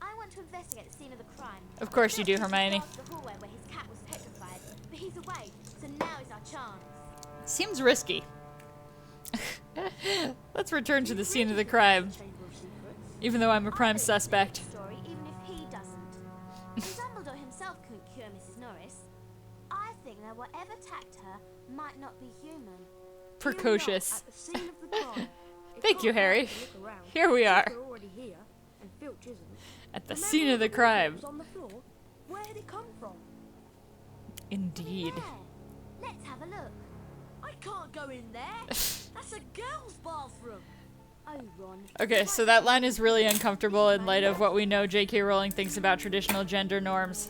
Speaker 4: I want to investigate the scene of the crime.
Speaker 1: Of course you do, Hermione.
Speaker 4: The hallway where his cat was petrified, but he's away, so now is our chance.
Speaker 1: Seems risky. Let's return to the scene of the crime. Even though I'm a prime suspect.
Speaker 4: Story, even if he doesn't. And Dumbledore himself couldn't cure Mrs. Norris. I think that whatever attacked her might not be human.
Speaker 1: Precocious.
Speaker 6: At the scene of the crime. It
Speaker 1: Thank you,
Speaker 6: can't hurt
Speaker 1: Harry.
Speaker 6: to look around.
Speaker 1: Here we are.
Speaker 6: We're already here, and Filch isn't.
Speaker 1: At the
Speaker 6: Remember
Speaker 1: scene of the
Speaker 6: when
Speaker 1: crime.
Speaker 6: was on the floor? Where did it come from?
Speaker 1: Indeed.
Speaker 4: Yeah. Let's have a look.
Speaker 6: I can't go in there. That's a girl's bathroom.
Speaker 4: Oh, Ron.
Speaker 1: Okay, so that line is really uncomfortable in light of what we know J.K. Rowling thinks about traditional gender norms.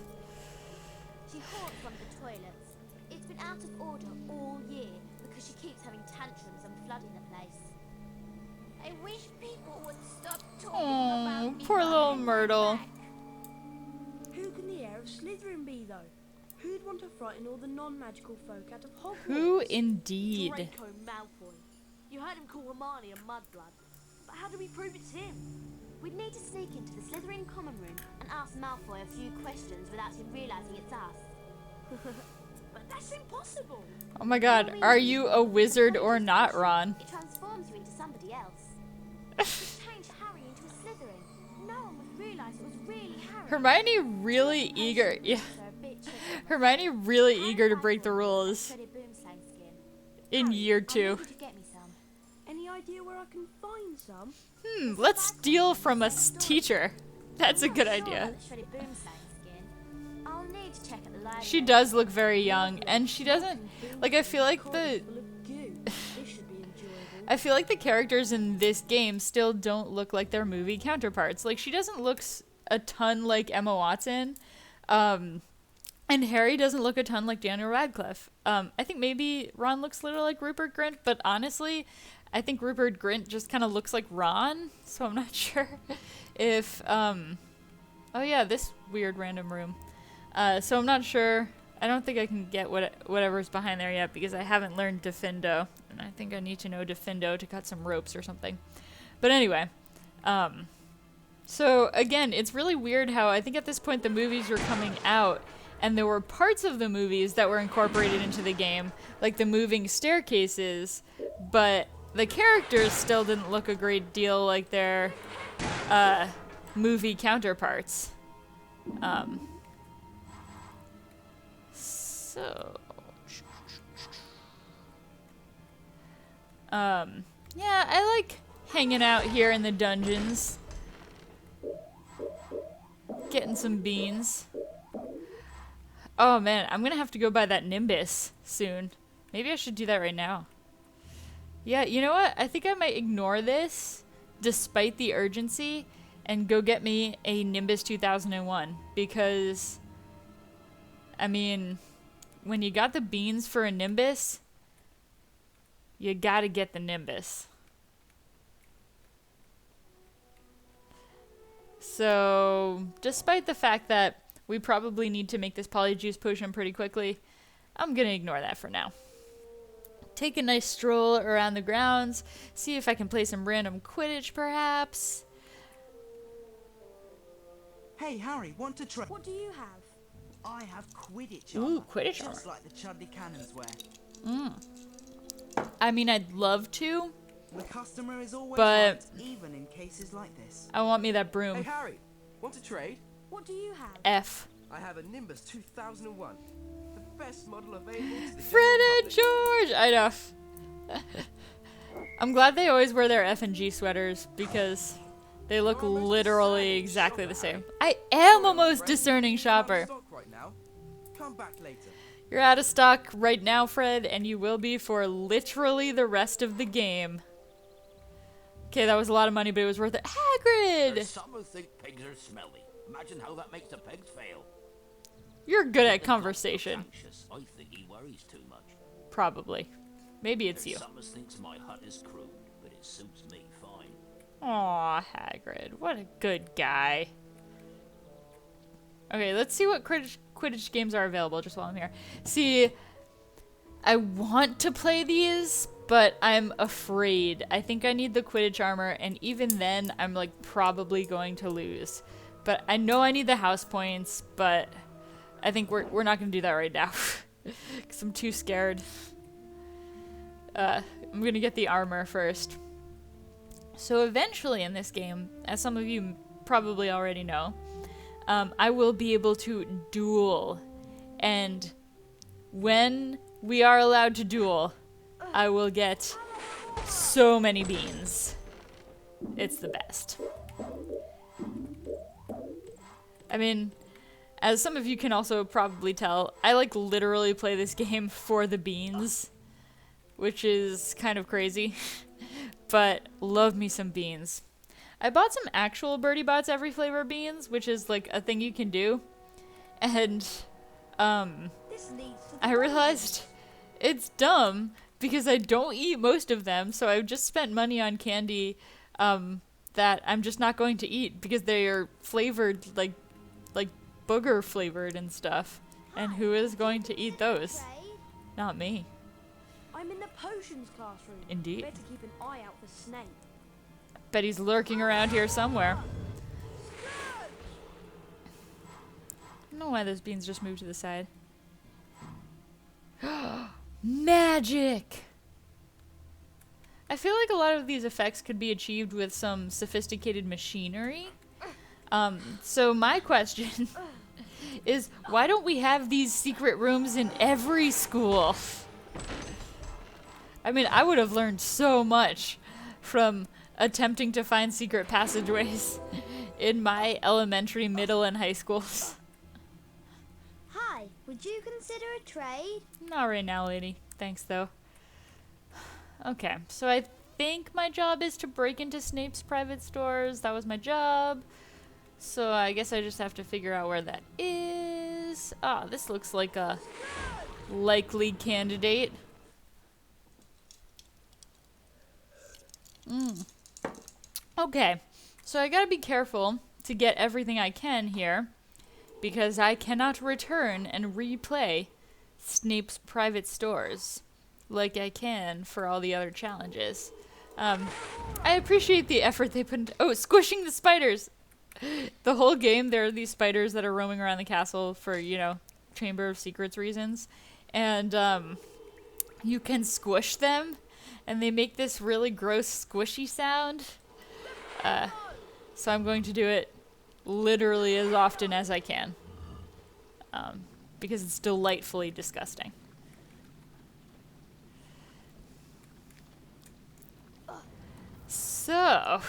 Speaker 4: She haunts one of the toilets. It's been out of order all year because she keeps having tantrums and flooding the place. I wish people would stop talking
Speaker 1: Oh,
Speaker 4: about me
Speaker 1: poor little
Speaker 4: behind my
Speaker 1: Myrtle.
Speaker 4: back.
Speaker 6: Who can the heir of Slytherin be, though? Who'd want to frighten all the non-magical folk out of Hogwarts?
Speaker 1: Who indeed?
Speaker 6: Draco Malfoy. You heard him call Hermione a mudblood. But how do we prove it's him?
Speaker 4: We'd need to sneak into the Slytherin common room and ask Malfoy a few questions without him realising it's us.
Speaker 6: But that's impossible.
Speaker 1: Oh my god, are you a wizard or not, Ron?
Speaker 4: It transforms you into somebody else. It changed Harry into a Slytherin. No one would realise it was really Harry.
Speaker 1: Hermione really eager. Yeah. Hermione really eager to break the rules in year 2.
Speaker 6: Any idea where I can find some?
Speaker 1: Let's steal from a teacher. That's a good idea.
Speaker 4: I'll need to check at the library.
Speaker 1: She does look very young, and she doesn't, like, I feel like
Speaker 6: Full of goo. This should be enjoyable.
Speaker 1: I feel like the characters in this game still don't look like their movie counterparts. Like, she doesn't look a ton like Emma Watson, and Harry doesn't look a ton like Daniel Radcliffe. I think maybe Ron looks a little like Rupert Grint, but honestly, I think Rupert Grint just kind of looks like Ron, so I'm not sure if, oh yeah, this weird random room. So I'm not sure. I don't think I can get whatever's behind there yet because I haven't learned Defendo, and I think I need to know Defendo to cut some ropes or something. But anyway, so again, it's really weird how I think at this point the movies are coming out, and there were parts of the movies that were incorporated into the game, like the moving staircases, but the characters still didn't look a great deal like their movie counterparts. Yeah, I like hanging out here in the dungeons, getting some beans. Oh man, I'm gonna have to go buy that Nimbus soon. Maybe I should do that right now. Yeah, you know what? I think I might ignore this, despite the urgency, and go get me a Nimbus 2001. Because, I mean, when you got the beans for a Nimbus, you gotta get the Nimbus. So, despite the fact that we probably need to make this polyjuice potion pretty quickly, I'm gonna ignore that for now. Take a nice stroll around the grounds, see if I can play some random Quidditch perhaps.
Speaker 2: Hey, Harry, want to try?
Speaker 6: What do you have?
Speaker 2: I have Quidditch
Speaker 1: Ooh,
Speaker 2: armor,
Speaker 1: Quidditch
Speaker 2: just
Speaker 1: armor.
Speaker 2: like the Chudley Cannons wear.
Speaker 1: I mean, I'd love to,
Speaker 2: The customer is always
Speaker 1: But-
Speaker 2: right, even in cases like this.
Speaker 1: I want me that
Speaker 8: Hey
Speaker 1: broom.
Speaker 8: Harry, want to trade?
Speaker 6: What do you have?
Speaker 1: F.
Speaker 8: I have a Nimbus 2001, the best model available to the
Speaker 1: Fred
Speaker 8: general
Speaker 1: and George! I know. I'm glad they always wear their F and G sweaters because they look literally exactly the same. I am a most discerning shopper.
Speaker 8: Stock right now. Come back later.
Speaker 1: You're out of stock right now, Fred, and you will be for literally the rest of the game. Okay, that was a lot of money, but it was worth it. Hagrid!
Speaker 7: Some who think pigs are smelly. Imagine how that makes the pigs feel.
Speaker 1: You're good at
Speaker 7: The
Speaker 1: conversation.
Speaker 7: doctor looks anxious. I think he worries too much.
Speaker 1: Probably. Maybe it's you.
Speaker 7: Summers thinks my hut is crude, but it suits me fine.
Speaker 1: Aw, Hagrid. What a good guy. Okay, let's see what Quidditch games are available just while I'm here. See, I want to play these, but I'm afraid. I think I need the Quidditch armor, and even then, I'm like probably going to lose. But I know I need the house points, but I think we're not going to do that right now. Because I'm too scared. I'm going to get the armor first. So eventually in this game, as some of you probably already know, I will be able to duel. And when we are allowed to duel, I will get so many beans. It's the best. I mean, as some of you can also probably tell, I like literally play this game for the beans, which is kind of crazy, but love me some beans. I bought some actual Birdie Bots every flavor beans, which is like a thing you can do, and I realized it's dumb because I don't eat most of them, so I've just spent money on candy that I'm just not going to eat because they are flavored like booger flavored and stuff. And who is going to eat those? Not me.
Speaker 6: I'm in the potions classroom.
Speaker 1: Indeed.
Speaker 6: Better keep an eye out for Snape.
Speaker 1: Bet he's lurking around here somewhere. I don't know why those beans just moved to the side. Magic! I feel like a lot of these effects could be achieved with some sophisticated machinery. So my question is, why don't we have these secret rooms in every school? I mean, I would have learned so much from attempting to find secret passageways in my elementary, middle, and high schools.
Speaker 4: Hi, would you consider a trade?
Speaker 1: Not right now, lady. Thanks, though. Okay, so I think my job is to break into Snape's private stores. That was my job. So I guess I just have to figure out where that is. Ah, this looks like a likely candidate. Okay, so I gotta be careful to get everything I can here, because I cannot return and replay Snape's private stores like I can for all the other challenges. I appreciate the effort they put into— oh, squishing the spiders! The whole game, there are these spiders that are roaming around the castle for, you know, Chamber of Secrets reasons. And, you can squish them, and they make this really gross squishy sound. So I'm going to do it literally as often as I can. Because it's delightfully disgusting. So,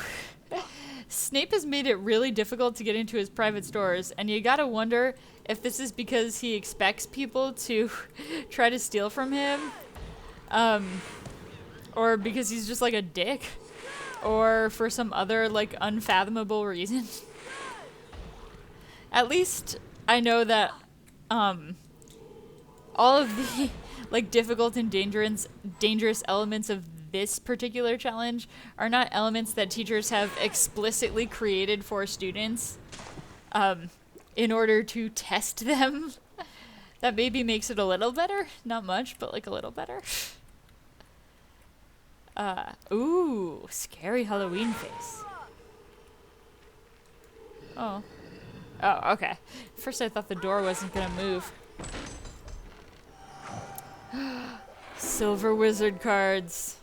Speaker 1: Snape has made it really difficult to get into his private stores, and you gotta wonder if this is because he expects people to try to steal from him, or because he's just like a dick, or for some other like unfathomable reason. At least I know that all of the like difficult and dangerous elements of this particular challenge are not elements that teachers have explicitly created for students in order to test them. That maybe makes it a little better. Not much, but like a little better. Ooh, scary Halloween face. Oh. Oh, okay. First I thought the door wasn't gonna move. Silver wizard cards.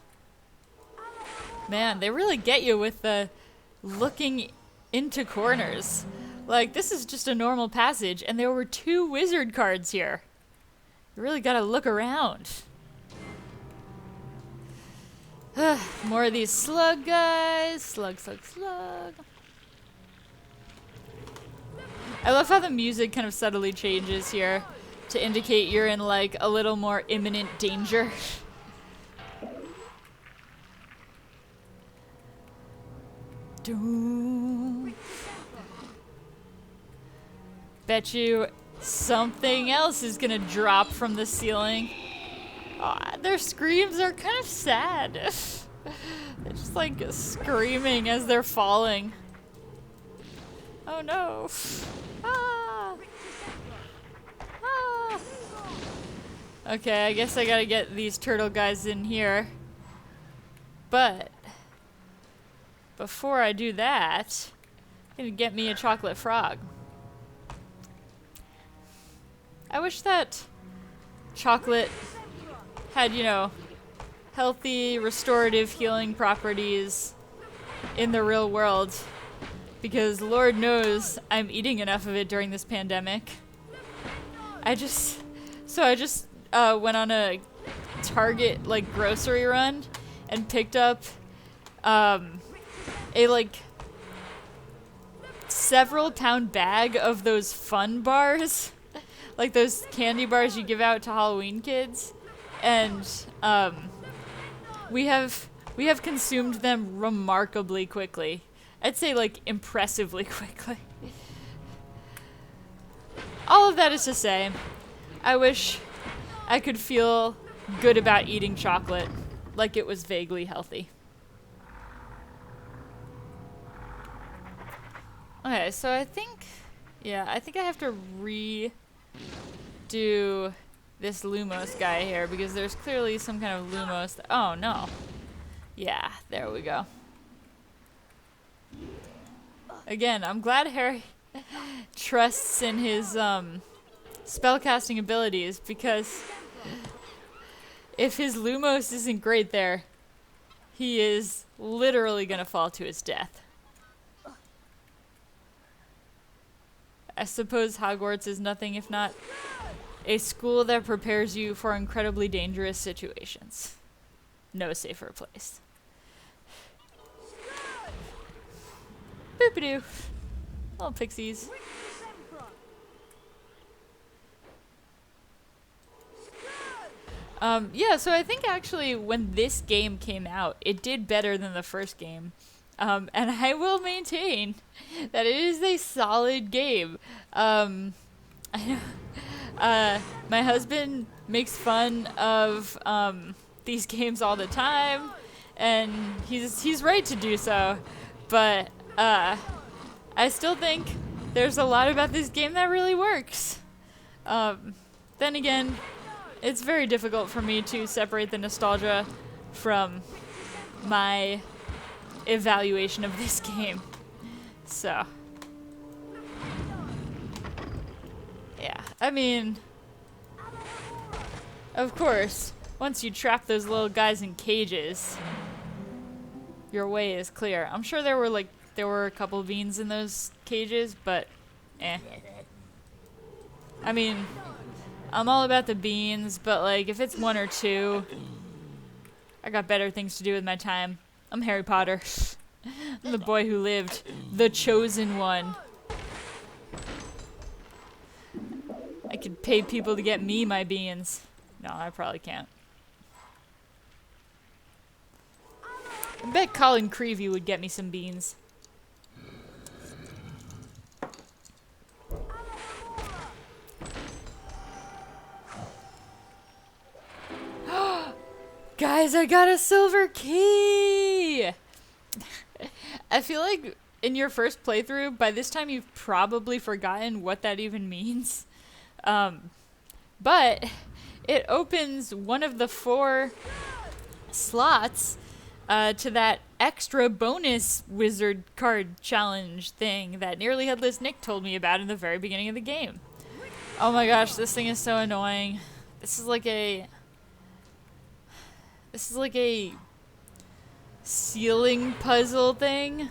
Speaker 1: Man, they really get you with the looking into corners. Like, this is just a normal passage, and there were 2 wizard cards here. You really gotta look around. More of these slug guys. Slug, slug, slug. I love how the music kind of subtly changes here to indicate you're in, like, a little more imminent danger. Doom. Bet you something else is gonna drop from the ceiling. Aw, their screams are kind of sad. They're just like screaming as they're falling. Oh no. Ah. Ah. Okay, I guess I gotta get these turtle guys in here. But before I do that, Gonna get me a chocolate frog. I wish that chocolate had, you know, healthy, restorative, healing properties in the real world. Because Lord knows I'm eating enough of it during this pandemic. I just went on a Target, like, grocery run and picked up a, like, several pound bag of those fun bars. Like those candy bars you give out to Halloween kids. And we have consumed them remarkably quickly. I'd say, like, impressively quickly. All of that is to say, I wish I could feel good about eating chocolate, like it was vaguely healthy. Okay, so I think I have to redo this Lumos guy here, because there's clearly some kind of Lumos. Oh, no. Yeah, there we go. Again, I'm glad Harry trusts in his spellcasting abilities, because if his Lumos isn't great there, he is literally gonna fall to his death. I suppose Hogwarts is nothing if not a school that prepares you for incredibly dangerous situations. No safer place. Boop-a-doo. Little pixies. Yeah, so I think actually when this game came out, it did better than the first game. And I will maintain that it is a solid game. I know, my husband makes fun of these games all the time, and he's right to do so. But I still think there's a lot about this game that really works. Then again, it's very difficult for me to separate the nostalgia from my evaluation of this game. So, yeah, I mean, of course, once you trap those little guys in cages, your way is clear. I'm sure there were a couple of beans in those cages, but eh. I mean, I'm all about the beans, but like if it's one or two, I got better things to do with my time. I'm Harry Potter. I'm the boy who lived. The chosen one. I could pay people to get me my beans. No, I probably can't. I bet Colin Creevy would get me some beans. Guys, I got a silver key! I feel like in your first playthrough, by this time you've probably forgotten what that even means. But it opens one of the 4 slots to that extra bonus wizard card challenge thing that Nearly Headless Nick told me about in the very beginning of the game. Oh my gosh, this thing is so annoying. This is like a ceiling puzzle thing.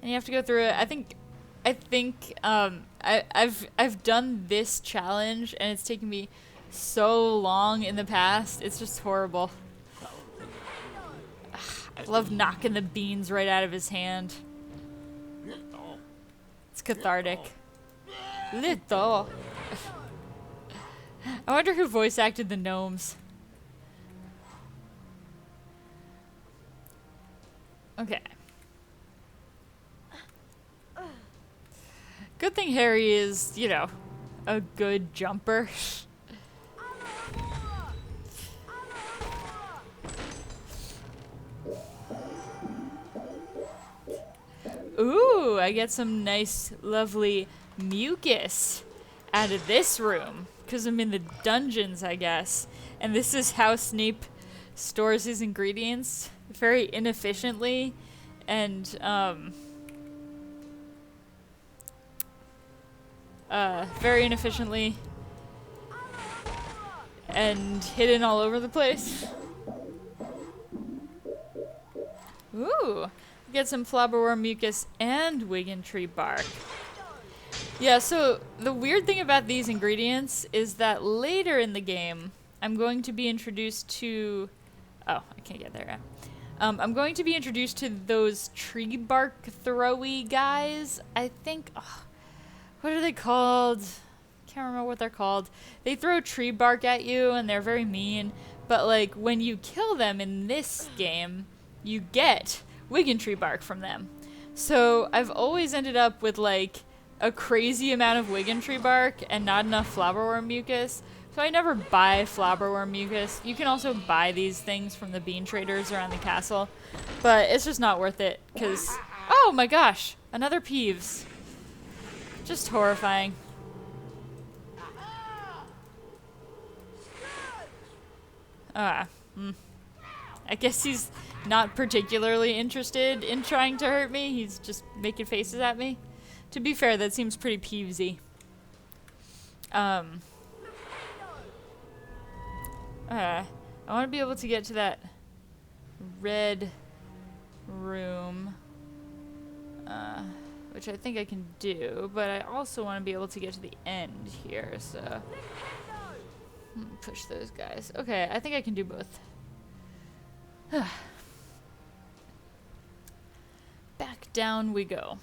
Speaker 1: And you have to go through it. I think I've done this challenge and it's taken me so long in the past. It's just horrible. I love knocking the beans right out of his hand. It's cathartic. Little. I wonder who voice acted the gnomes. Okay. Good thing Harry is, you know, a good jumper. Ooh, I get some nice, lovely mucus out of this room. Because I'm in the dungeons, I guess. And this is how Snape stores his ingredients. Very inefficiently. And, very inefficiently and hidden all over the place. Ooh, get some flabberworm mucus and wigan tree bark. Yeah, so the weird thing about these ingredients is that later in the game, I'm going to be introduced to... Oh, I can't get there yet. I'm going to be introduced to those tree bark throwy guys. I think... Oh, what are they called? Can't remember what they're called. They throw tree bark at you, and they're very mean. But, like, when you kill them in this game, you get wigan tree bark from them. So I've always ended up with, like, a crazy amount of wigan tree bark and not enough flabberworm mucus. So I never buy flabberworm mucus. You can also buy these things from the bean traders around the castle, but it's just not worth it because, oh my gosh, another Peeves. Just horrifying. I guess he's not particularly interested in trying to hurt me. He's just making faces at me. To be fair, that seems pretty Peevesy. I want to be able to get to that red room, which I think I can do, but I also want to be able to get to the end here, so push those guys. Okay, I think I can do both. Back down we go.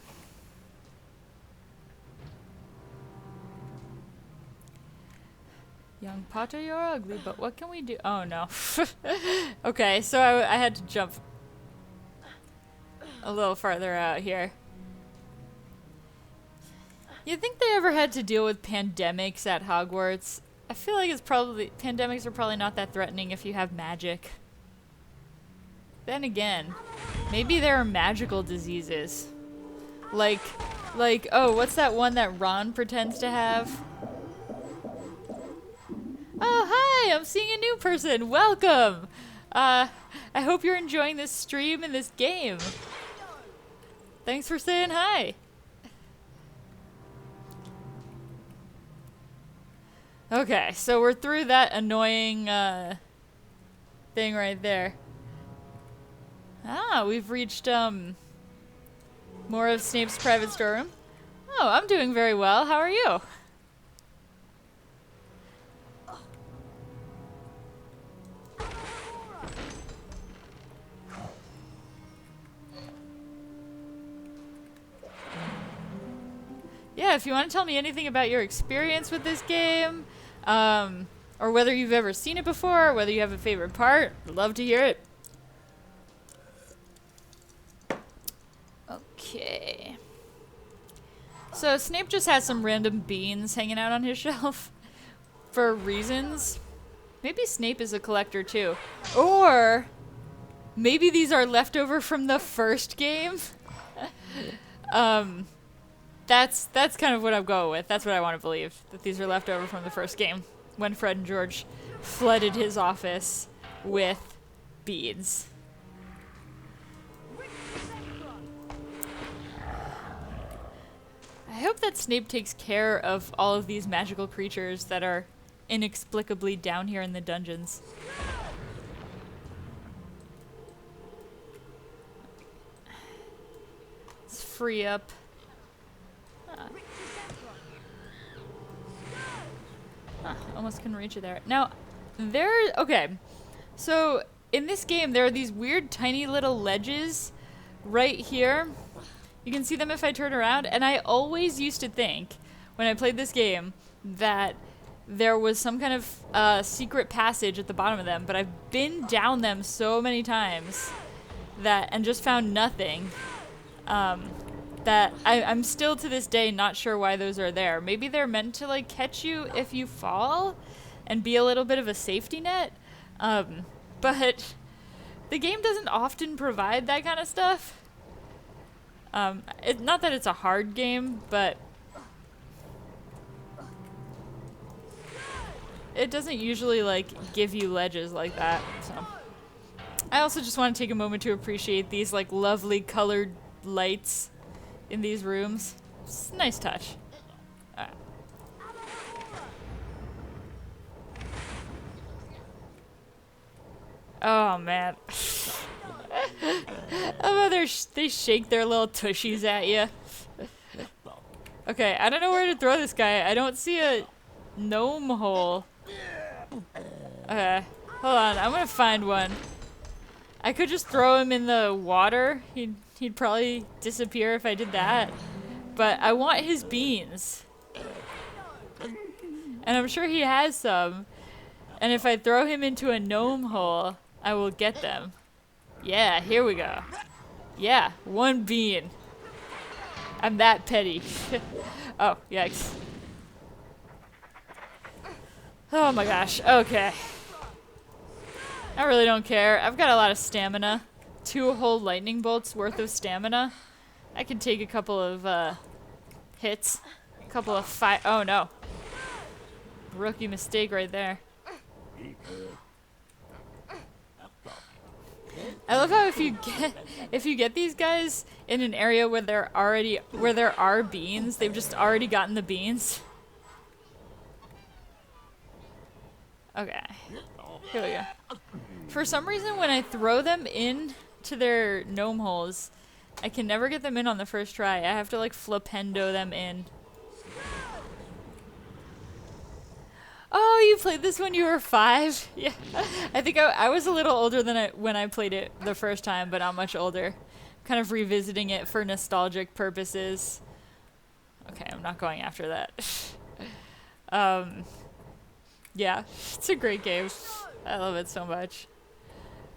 Speaker 1: Young Potter, you're ugly, but what can we do? Oh, no. Okay, so I had to jump a little farther out here. You think they ever had to deal with pandemics at Hogwarts? I feel like it's probably... Pandemics are probably not that threatening if you have magic. Then again, maybe there are magical diseases. Like, oh, what's that one that Ron pretends to have? Oh, hi! I'm seeing a new person! Welcome! I hope you're enjoying this stream and this game. Thanks for saying hi! Okay, so we're through that annoying, thing right there. Ah, we've reached, more of Snape's private storeroom. Oh, I'm doing very well. How are you? Yeah, if you want to tell me anything about your experience with this game, or whether you've ever seen it before, whether you have a favorite part, I'd love to hear it. Okay. So Snape just has some random beans hanging out on his shelf for reasons. Maybe Snape is a collector too. Or maybe these are leftover from the first game. That's kind of what I'm going with. That's what I want to believe, that these are left over from the first game, when Fred and George flooded his office with beads. I hope that Snape takes care of all of these magical creatures that are inexplicably down here in the dungeons. Let's free up. Almost couldn't reach it there. Now, okay. So, in this game, there are these weird tiny little ledges right here. You can see them if I turn around, and I always used to think, when I played this game, that there was some kind of secret passage at the bottom of them, but I've been down them so many times and just found nothing. That I'm still to this day not sure why those are there. Maybe they're meant to like catch you if you fall and be a little bit of a safety net. But the game doesn't often provide that kind of stuff. Not that it's a hard game, but it doesn't usually like give you ledges like that. So I also just want to take a moment to appreciate these like lovely colored lights in these rooms. It's a nice touch. Oh, man. Oh, they shake their little tushies at you. Okay, I don't know where to throw this guy. I don't see a gnome hole. Okay, hold on. I'm gonna find one. I could just throw him in the water. He'd probably disappear if I did that. But I want his beans. And I'm sure he has some. And if I throw him into a gnome hole, I will get them. Yeah, here we go. Yeah, one bean. I'm that petty. Oh, yikes. Oh my gosh, okay. I really don't care. I've got a lot of stamina. 2 whole lightning bolts worth of stamina. I can take a couple of hits. A couple of oh no. Rookie mistake right there. I love how if you get these guys in an area where there are beans, they've just already gotten the beans. Okay. Here we go. For some reason when I throw them in to their gnome holes, I can never get them in on the first try. I have to like flipendo them in. Oh, you played this when you were 5? Yeah. I think I was a little older than when I played it the first time, but not much older. Kind of revisiting it for nostalgic purposes. Okay, I'm not going after that. Yeah, it's a great game. I love it so much.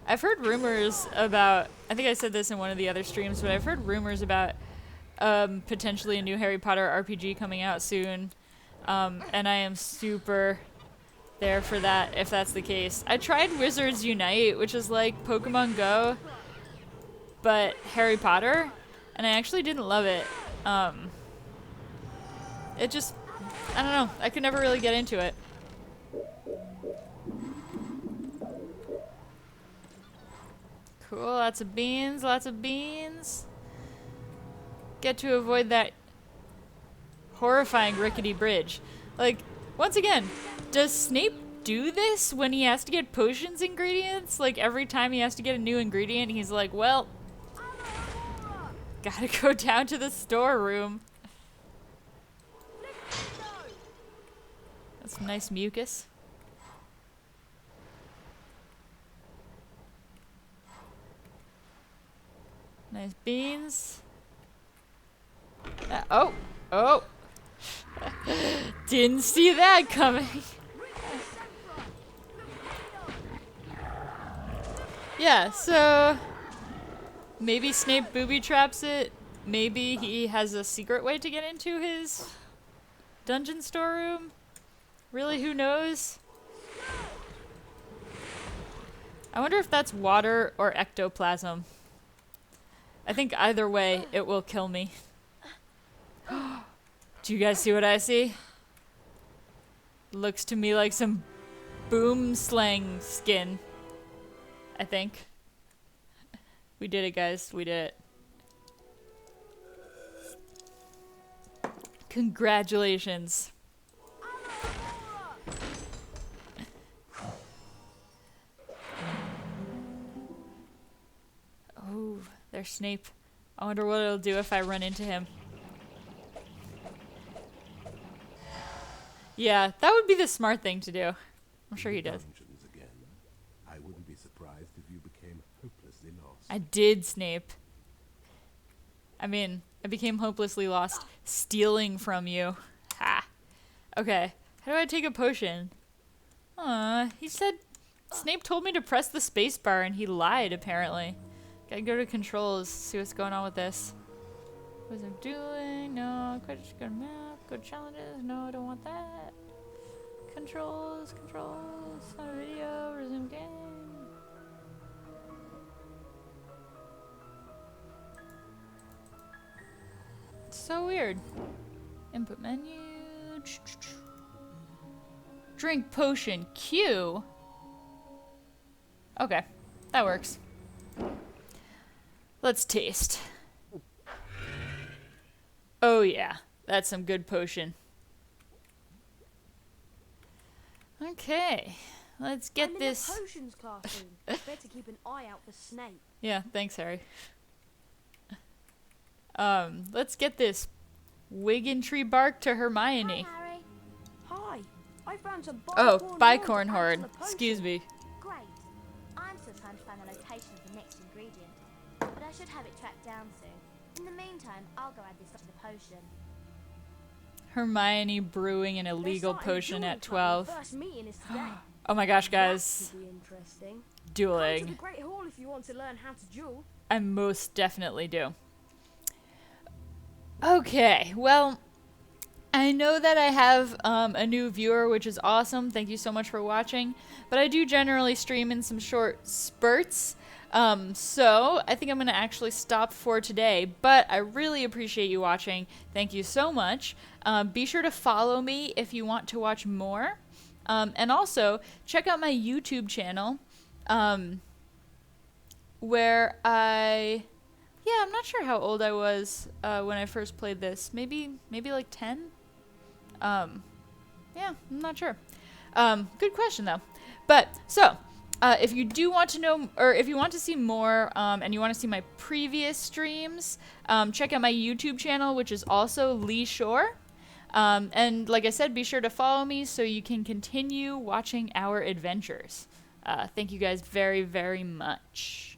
Speaker 1: I've heard rumors about, I think I said this in one of the other streams, but I've heard rumors about potentially a new Harry Potter RPG coming out soon. And I am super there for that, if that's the case. I tried Wizards Unite, which is like Pokemon Go, but Harry Potter, and I actually didn't love it. It just, I don't know, I could never really get into it. Cool, lots of beans, lots of beans. Get to avoid that horrifying rickety bridge. Like, once again, does Snape do this when he has to get potions ingredients? Like, every time he has to get a new ingredient, he's like, well, gotta go down to the storeroom. That's nice mucus. Nice beans. Oh. Didn't see that coming. Yeah, so maybe Snape booby traps it. Maybe he has a secret way to get into his dungeon storeroom. Really, who knows? I wonder if that's water or ectoplasm. I think either way, it will kill me. Do you guys see what I see? Looks to me like some boom slang skin. I think. We did it, guys. We did it. Congratulations. Oh, there's Snape. I wonder what it'll do if I run into him. Yeah, that would be the smart thing to do. I'm sure he does.
Speaker 5: Again. I wouldn't be surprised if you became hopelessly lost.
Speaker 1: I did, Snape. I mean, I became hopelessly lost stealing from you. Ha. Okay, how do I take a potion? He said Snape told me to press the space bar and he lied, apparently. Gotta go to controls, see what's going on with this. What was I doing? No, go to map, go to challenges. No, I don't want that. Controls, start video, resume game. It's so weird. Input menu. Drink potion Q. Okay, that works. Let's taste. Oh yeah, that's some good potion. Okay, let's get
Speaker 6: I'm in
Speaker 1: this.
Speaker 6: the potions classroom. Better keep an eye out for Snape.
Speaker 1: Yeah, thanks, Harry. Let's get this Wiggin tree bark to Hermione.
Speaker 4: Hi, Harry.
Speaker 6: Hi, I found some
Speaker 1: Oh,
Speaker 6: bicorn
Speaker 1: bicorn
Speaker 6: horn.
Speaker 1: horn. Excuse me.
Speaker 4: Great. I'm still trying to find the location of the next ingredient, but I should have it tracked down soon. In the meantime, I'll go add this to the potion.
Speaker 1: Hermione brewing an illegal potion at 12.
Speaker 6: First meeting is today.
Speaker 1: Oh my gosh,
Speaker 6: That
Speaker 1: guys.
Speaker 6: could be interesting. Come to the
Speaker 1: Dueling.
Speaker 6: Great Hall if you want to learn how to duel.
Speaker 1: I most definitely do. Okay, well, I know that I have a new viewer, which is awesome. Thank you so much for watching. But I do generally stream in some short spurts. So I think I'm going to actually stop for today. But I really appreciate you watching. Thank you so much. Be sure to follow me if you want to watch more. And also, check out my YouTube channel, where yeah, I'm not sure how old I was when I first played this. Maybe like 10? Yeah, I'm not sure. Good question, though. But, so, if you do want to know, or if you want to see more, and you want to see my previous streams, check out my YouTube channel, which is also LeeShore. And like I said, be sure to follow me so you can continue watching our adventures. Thank you guys very, very much.